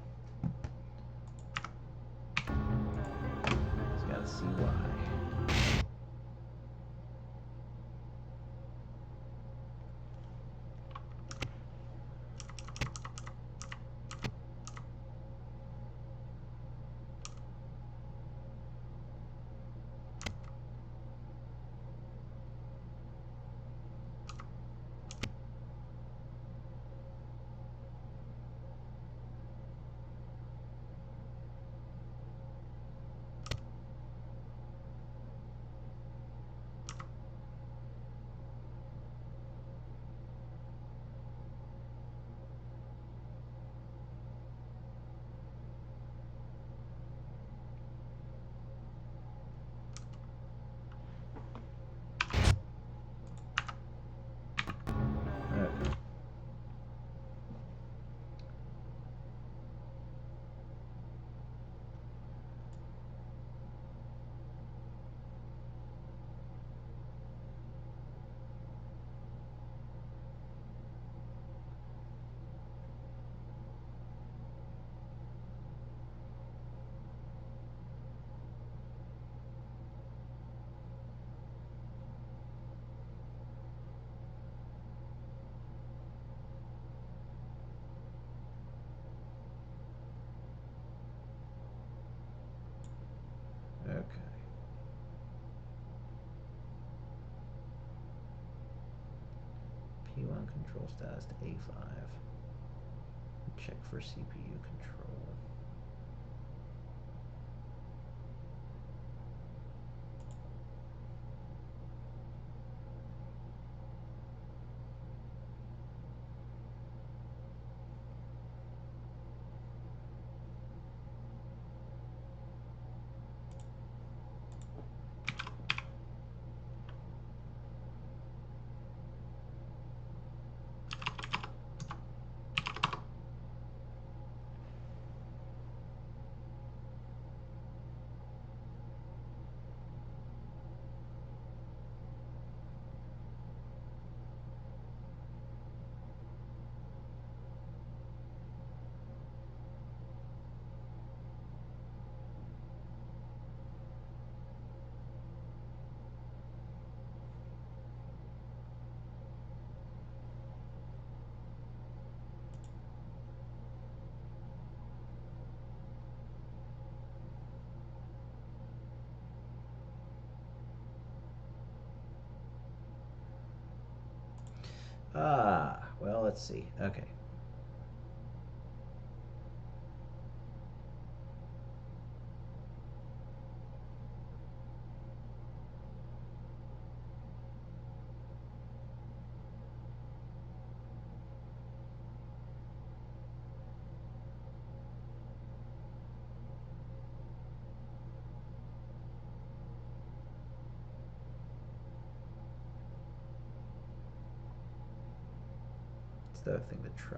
Just gotta see why. Okay. Okay. P1 control status to A5. Check for CPU control. Well, let's see. Okay. It's the other thing to try.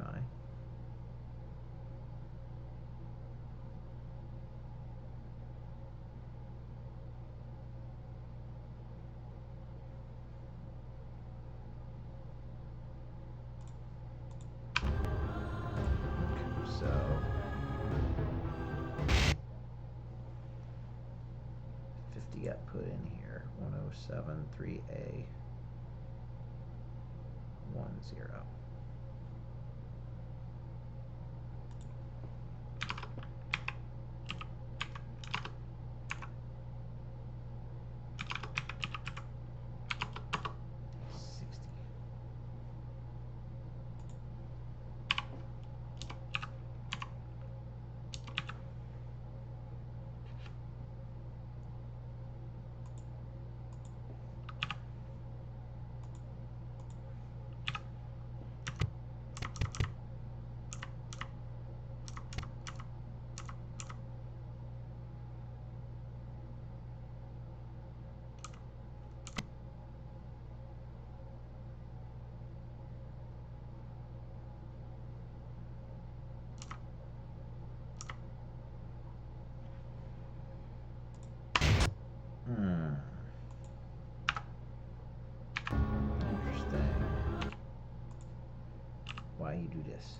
So 50 got put in here. 1073A 10. why you do this.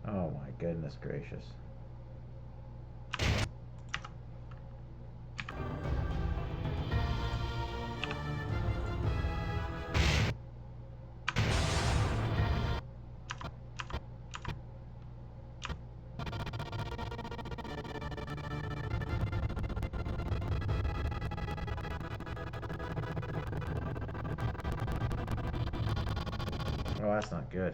Oh my goodness gracious. Oh, that's not good.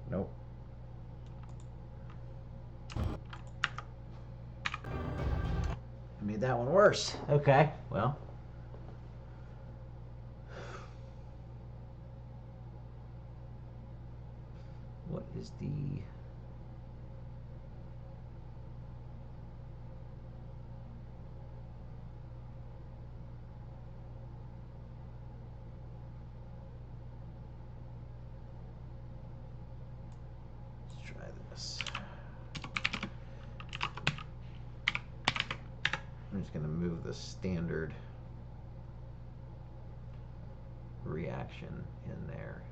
Nope. I made that one worse. Okay, well. What is the... Let's try this. I'm just going to move the standard reaction in there.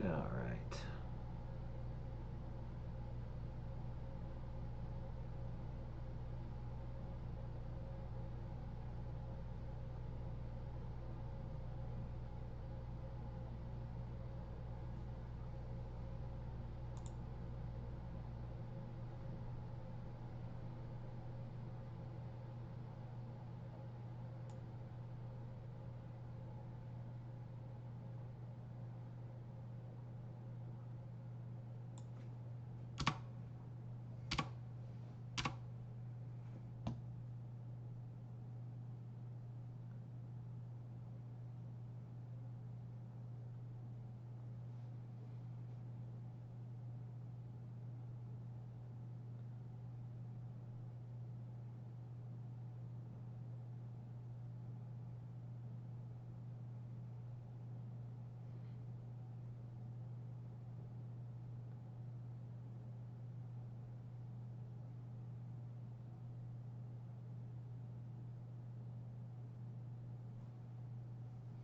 All right.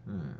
Hmm.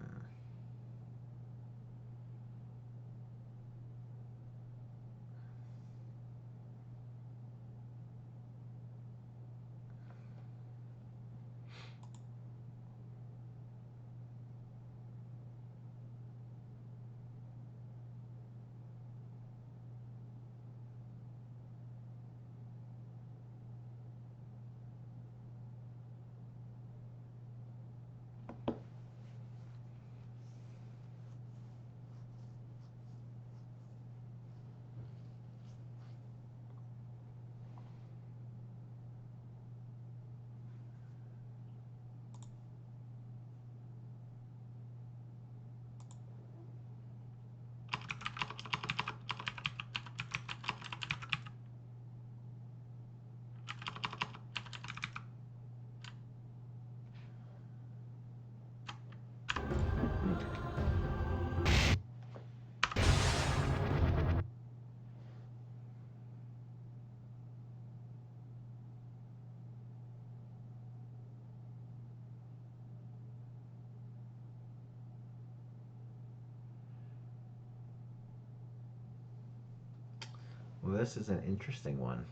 Well, this is an interesting one.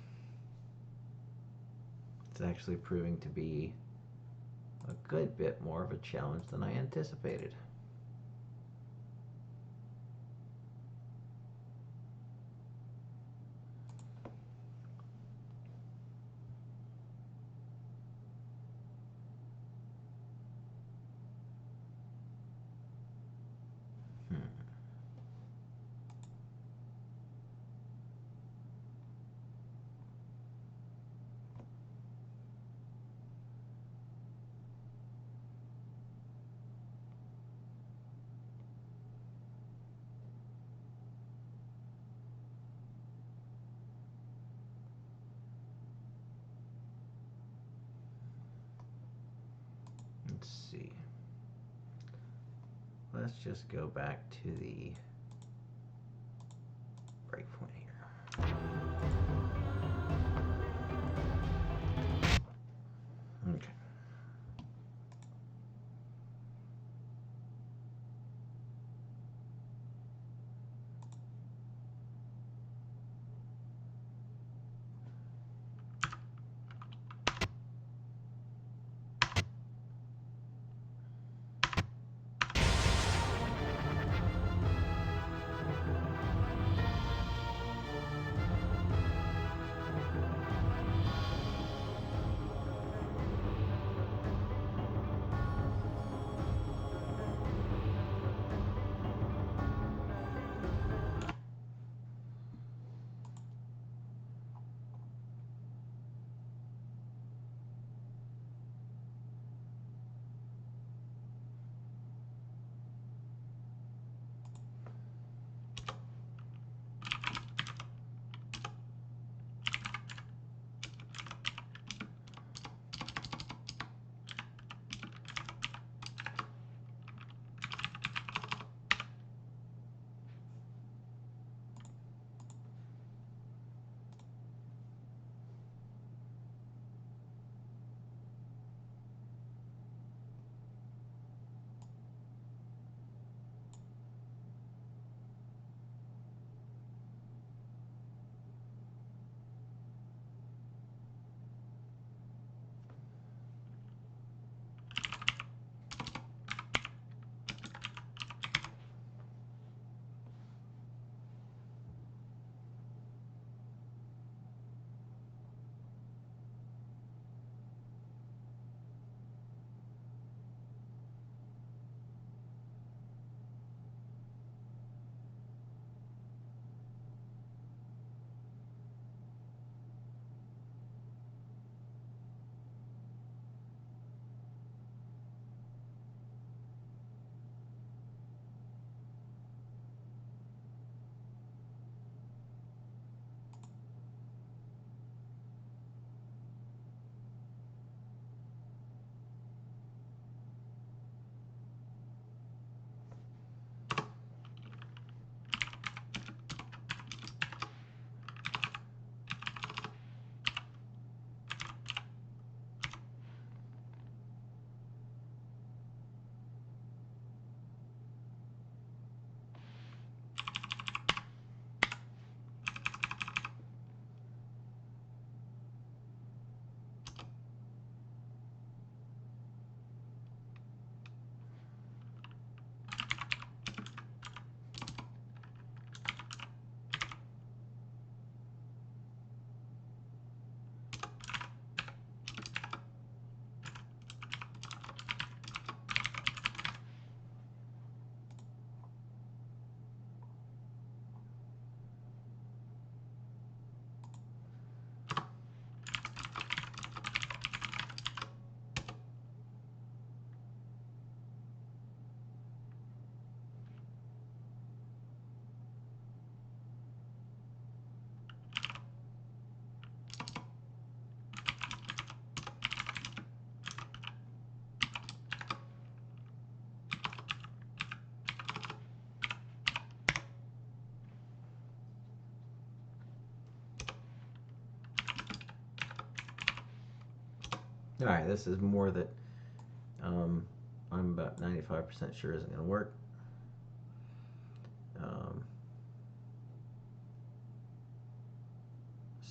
It's actually proving to be a good bit more of a challenge than I anticipated. Hmm. Let's see. Let's just go back to the breakpoint here. Okay. All right, this is more that um, I'm about 95% sure isn't going to work. Um,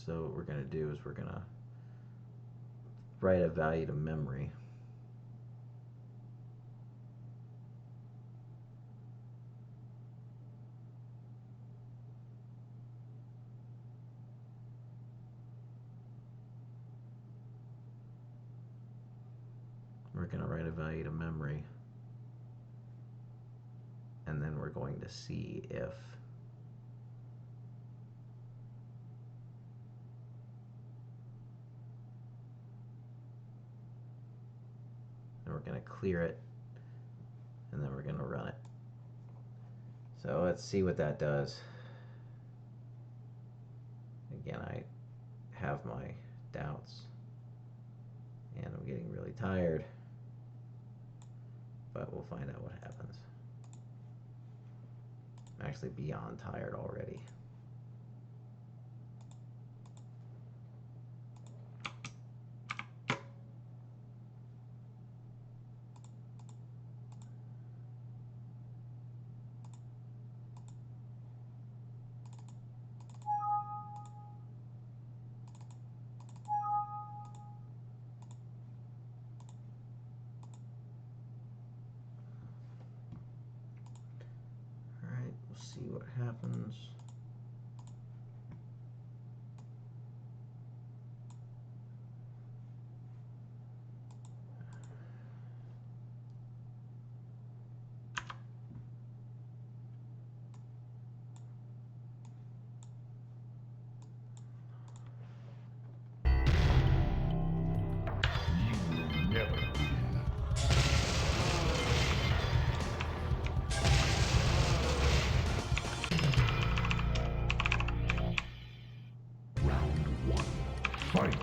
so what we're going to do is we're going to write a value to memory. We're going to write a value to memory, and then we're going to see if and we're going to clear it, and then we're going to run it. So let's see what that does. Again, I have my doubts, and I'm getting really tired, but we'll find out what happens. I'm actually beyond tired already. Alright, we'll see what happens. You will never win. Round one. Fight.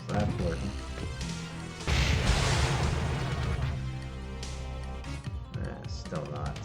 So that's working. Still not.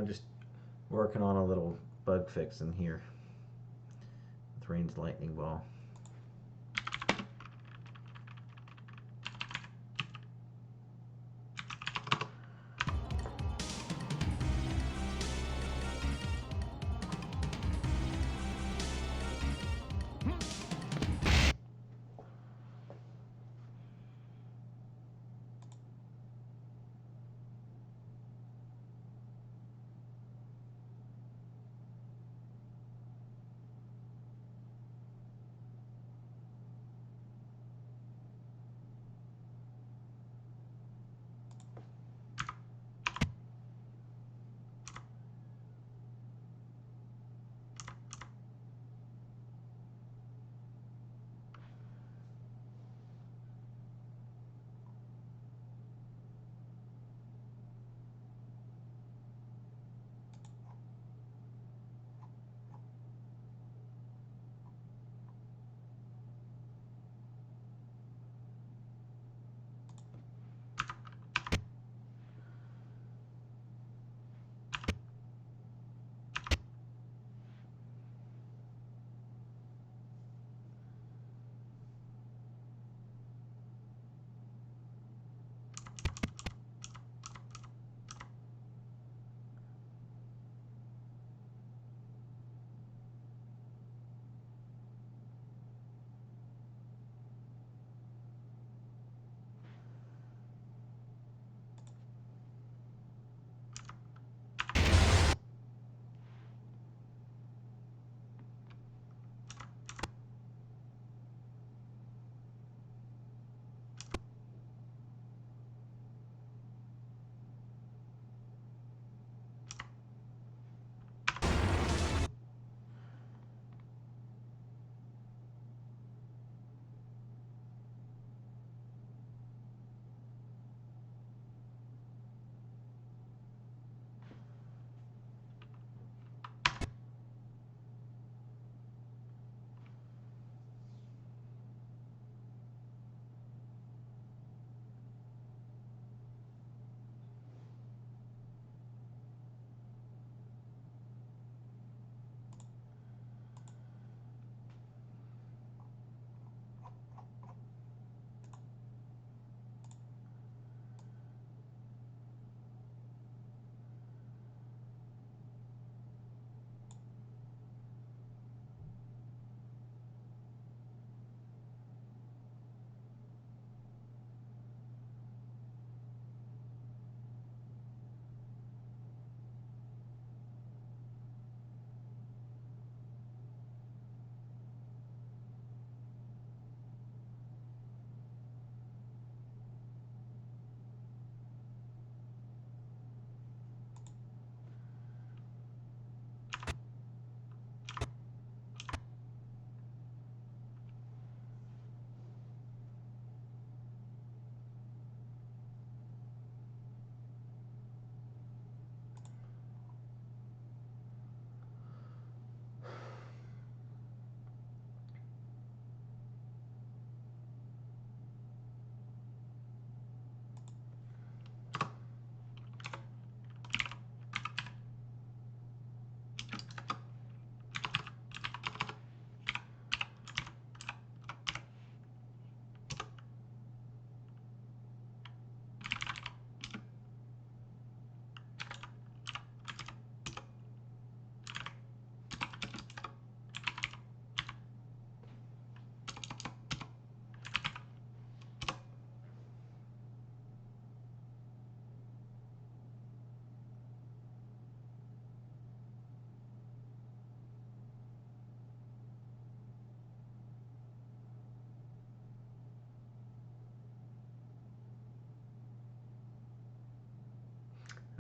Just working on a little bug fix in here with Rain's lightning ball.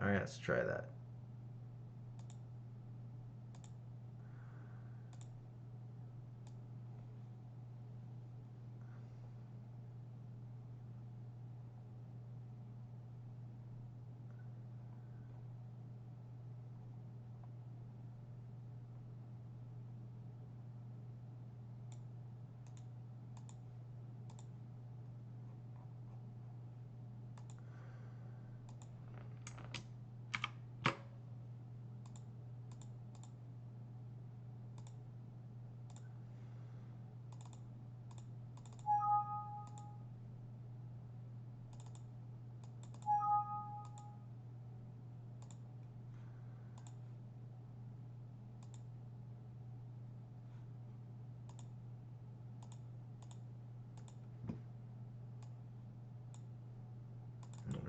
Alright, let's try that.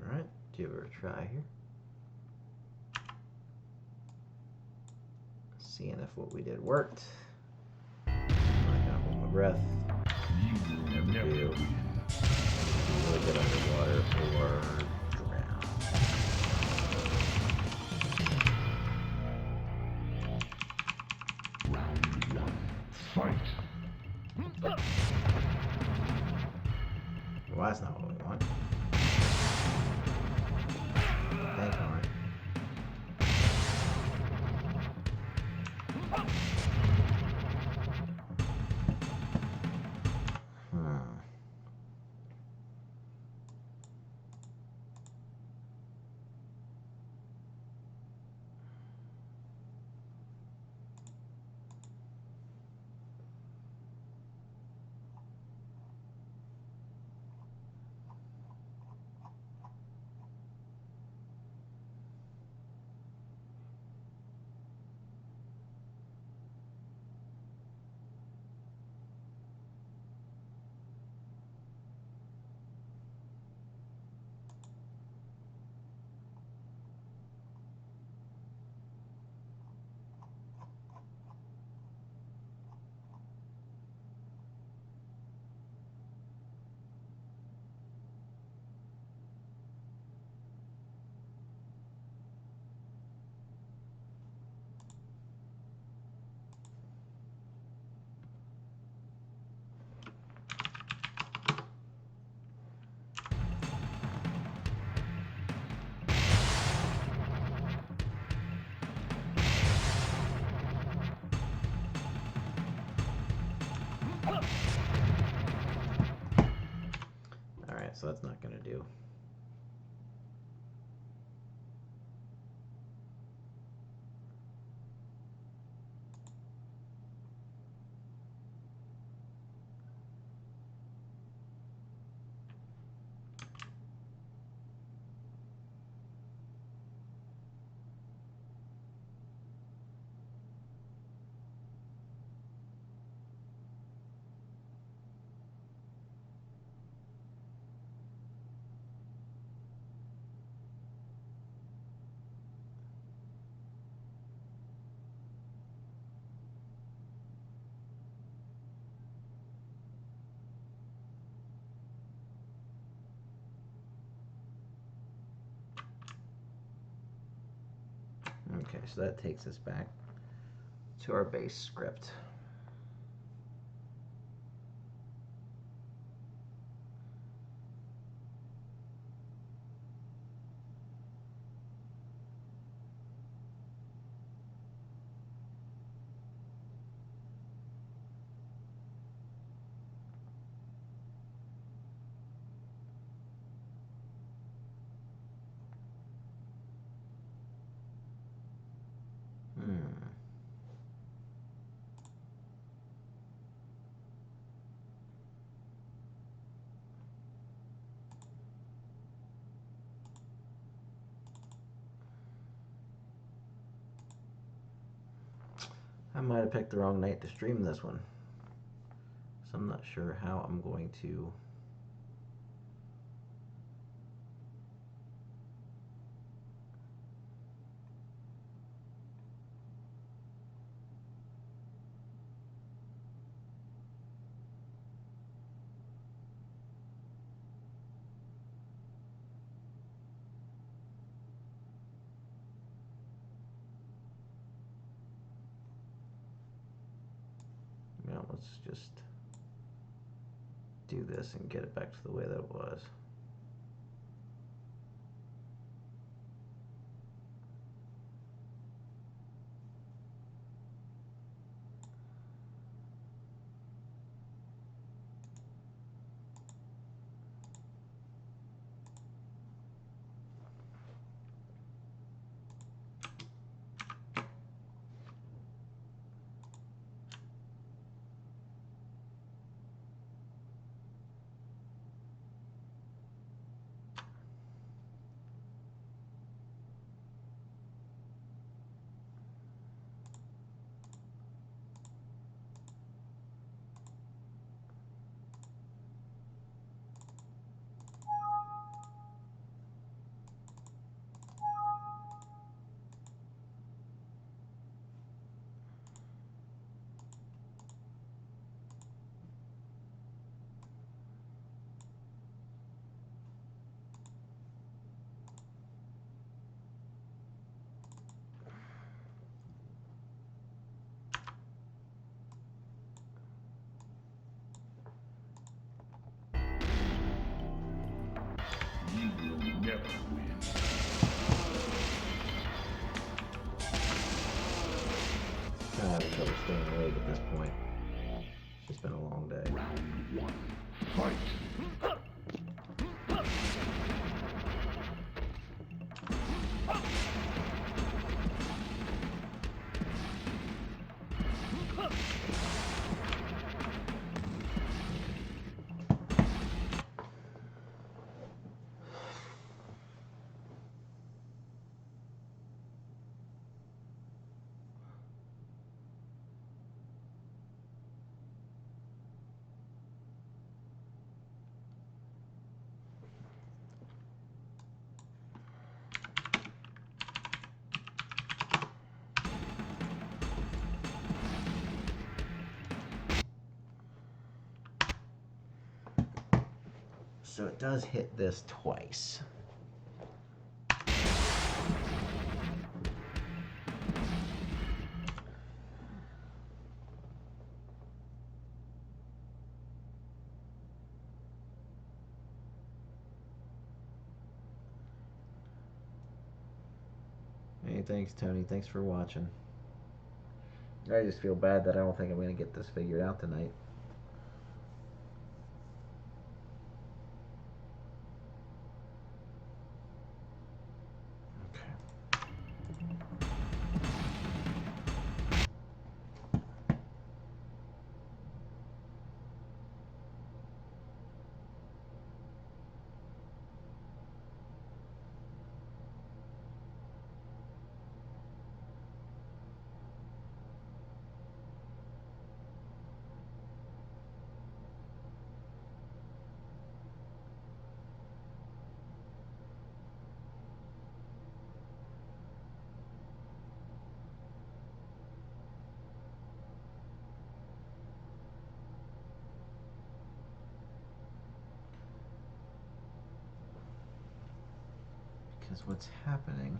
Alright, give her a try here. Seeing if what we did worked. I got hold my breath. You will Never never do. win. A little bit underwater or drown. Round one. Fight. Well, that's not what we want. Thank God. Alright, so that's not going to do. Okay, so that takes us back to our base script. I might have picked the wrong night to stream this one. So I'm not sure how I'm going to. know, let's just do this and get it back to the way that it was. You will never win. I have trouble staying awake at this point. It's just been a long day. Round one. Fight. So it does hit this twice. Hey, thanks, Tony. Thanks for watching. I just feel bad that I don't think I'm going to get this figured out tonight. Because what's happening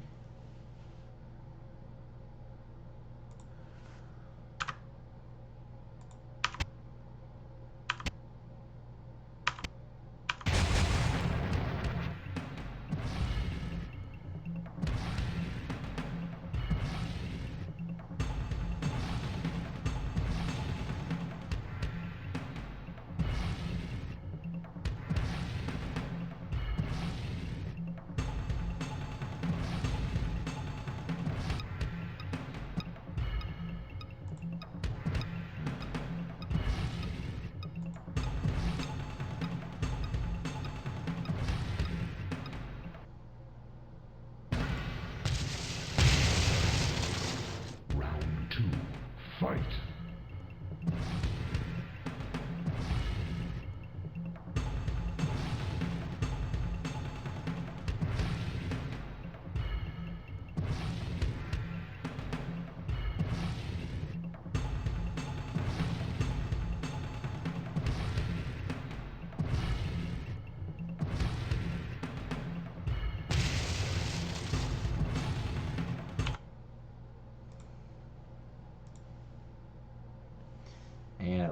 Fight!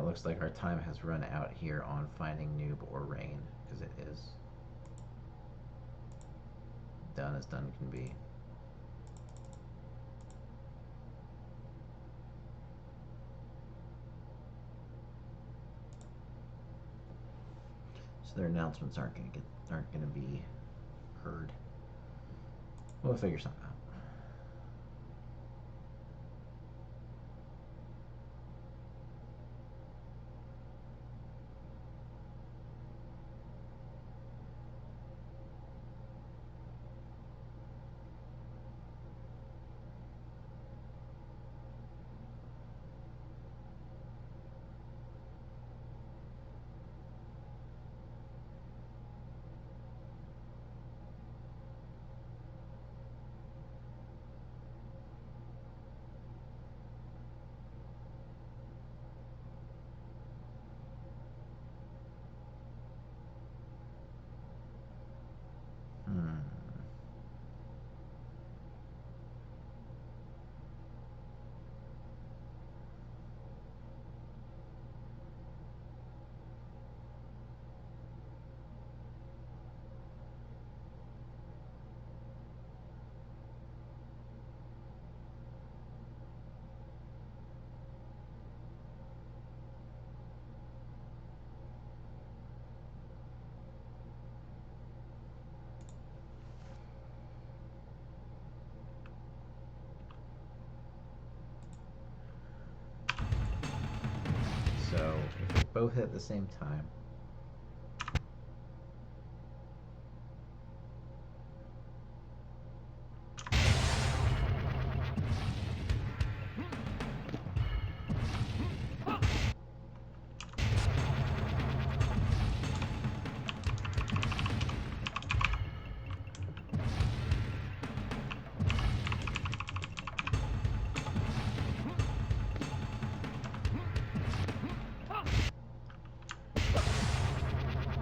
looks like our time has run out here on finding noob or rain, because it is done as done can be. So their announcements aren't gonna be heard. We'll figure something out. So if we both hit at the same time,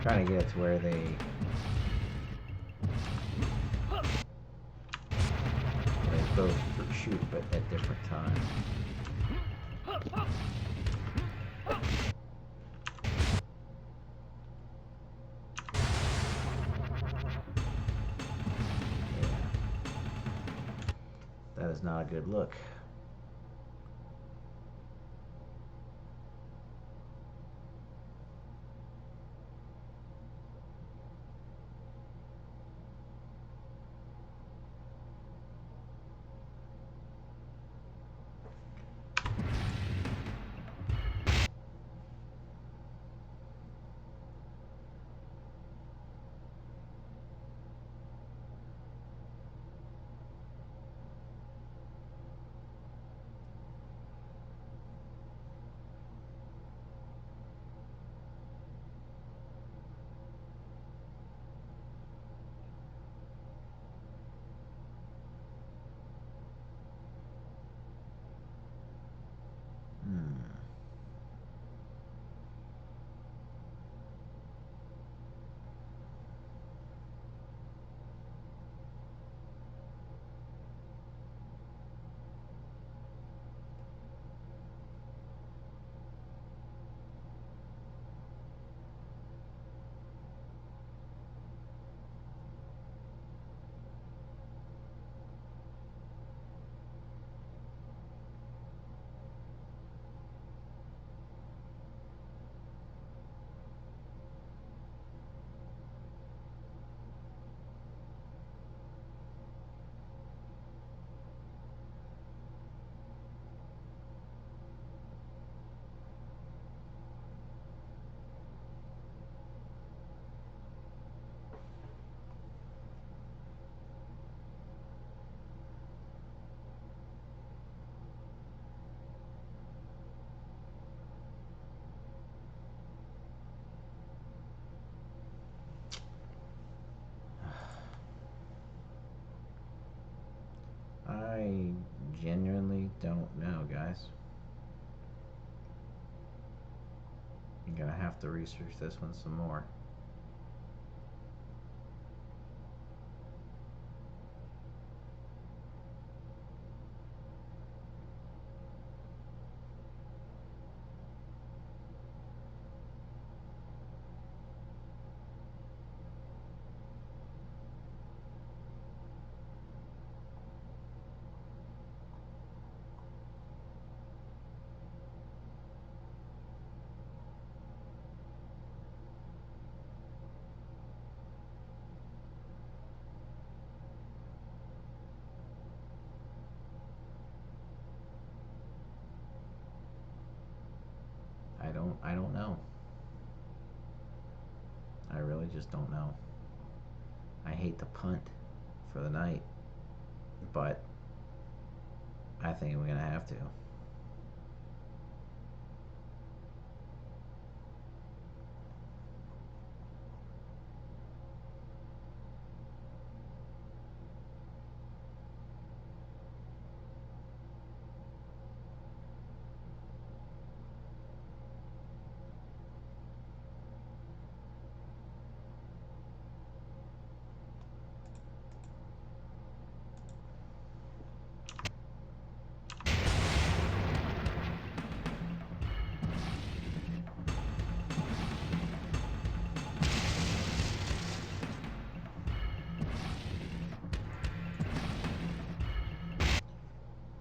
trying to get it to where they both shoot, but at different times. Yeah, that is not a good look. I genuinely don't know, guys. I'm gonna have to research this one some more. don't know. I really just don't know. I hate to punt for the night, but I think we're gonna have to.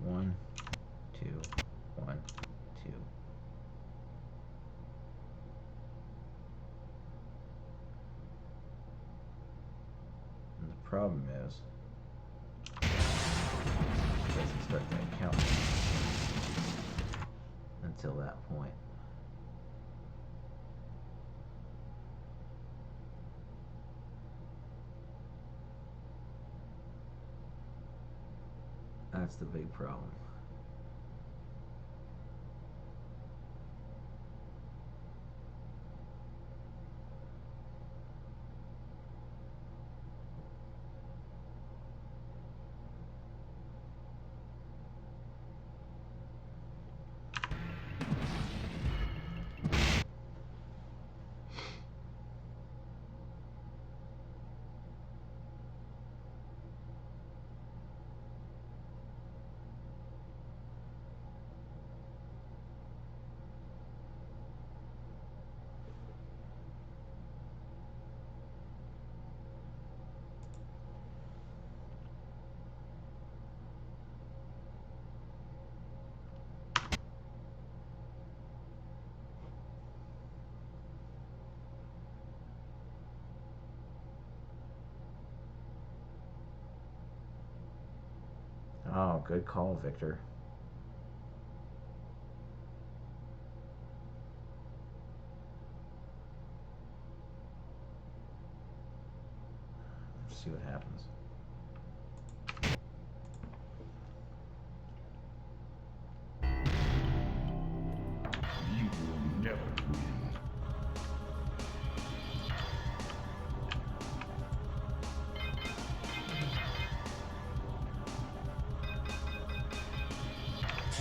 One, two, one, two. And the problem is, it doesn't start that count until that point. That's the big problem. Oh, good call, Victor. Let's see what happens. You will never win.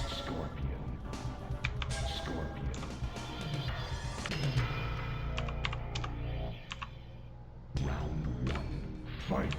Scorpion. Scorpion. Round one. Fight.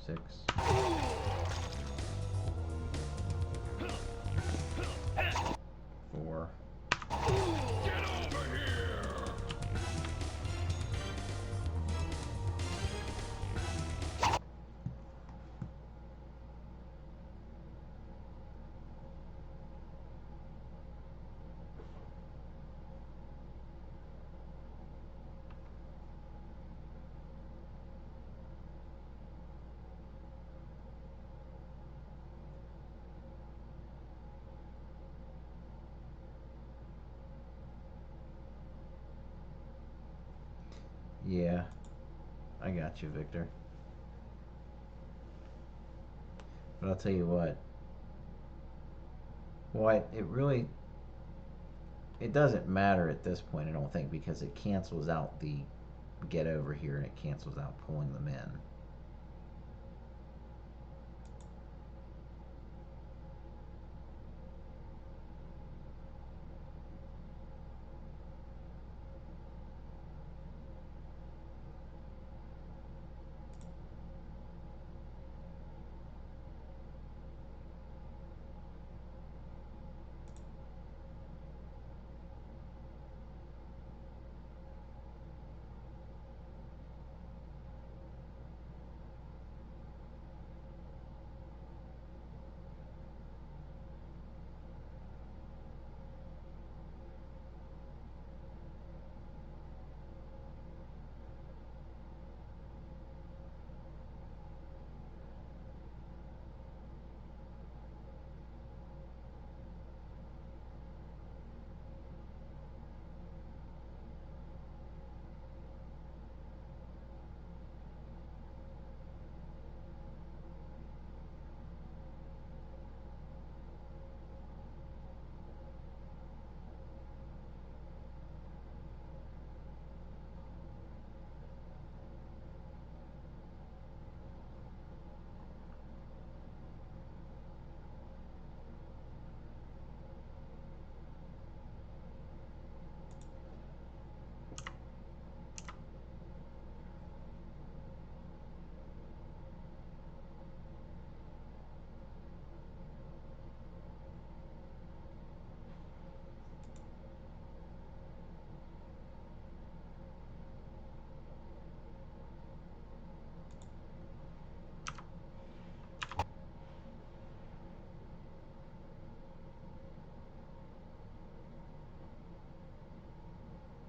6. 4. Get over here! Yeah, I got you, Victor. But I'll tell you what. It doesn't matter at this point, I don't think, because it cancels out the get over here and it cancels out pulling them in.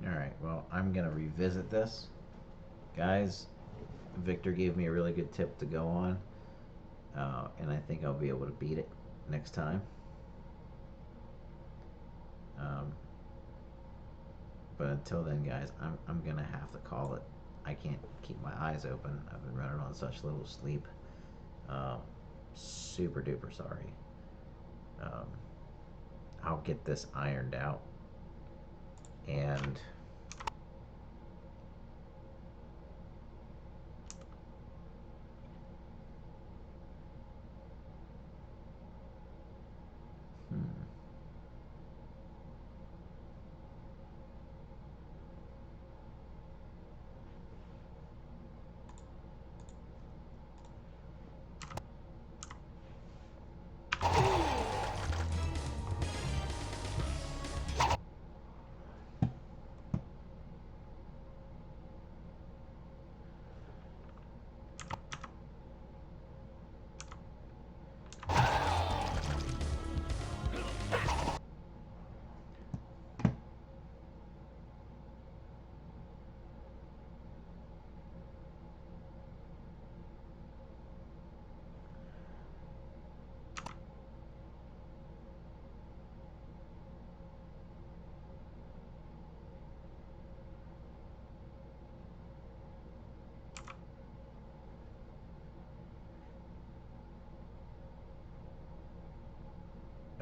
Alright, well, I'm going to revisit this. Guys, Victor gave me a really good tip to go on, and I think I'll be able to beat it next time. Um, but until then, guys, I'm going to have to call it. I can't keep my eyes open. I've been running on such little sleep. Uh, Super duper sorry. Um, I'll get this ironed out. And hmm.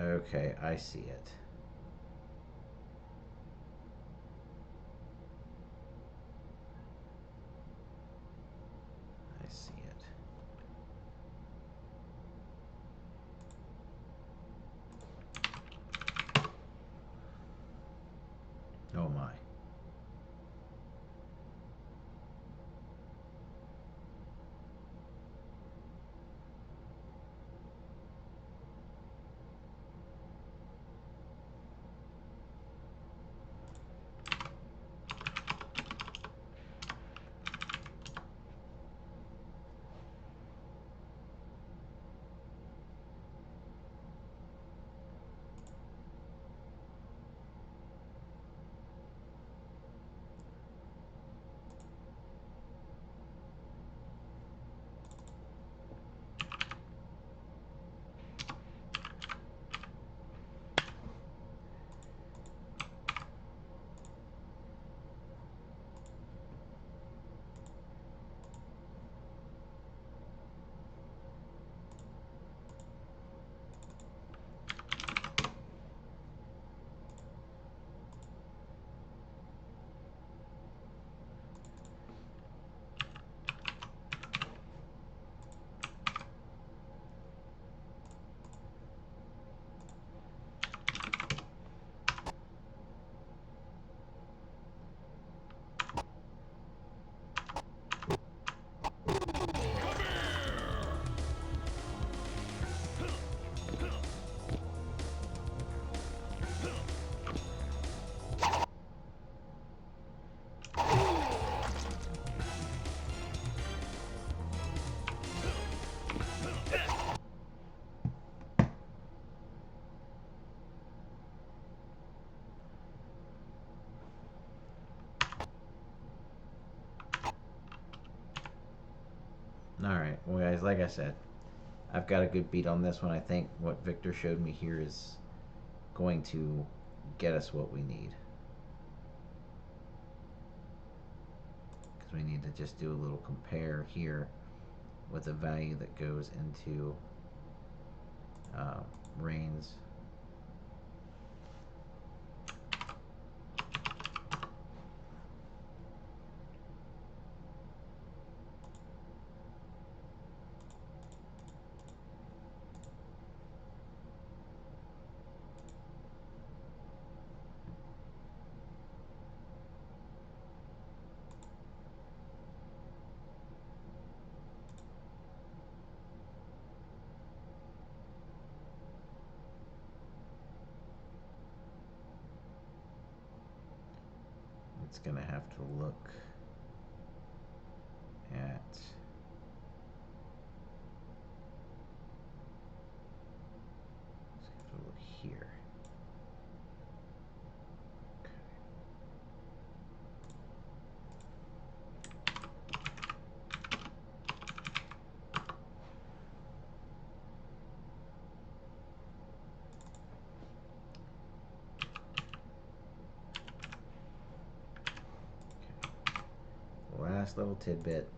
Okay, I see it. I see it. Oh my. All right. Well, guys, like I said, I've got a good beat on this one. I think what Victor showed me here is going to get us what we need. Because we need to just do a little compare here with the value that goes into Rain's. It's going to have to look at here. Last little tidbit,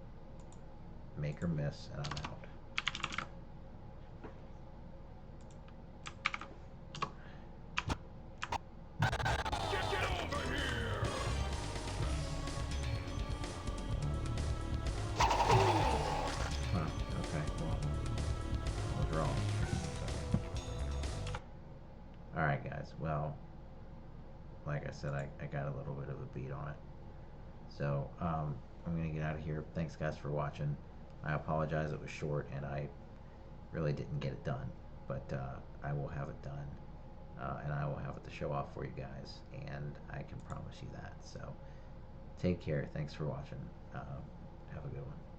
make or miss, and I'm out. Get over here! Huh, okay, well, we'll draw. Alright guys, well, like I said, I got a little bit of a beat on it. So, I'm gonna get out of here. Thanks guys for watching. I apologize it was short and I really didn't get it done, but I will have it done. And I will have it to show off for you guys, and I can promise you that. So, take care. Thanks for watching. Have a good one.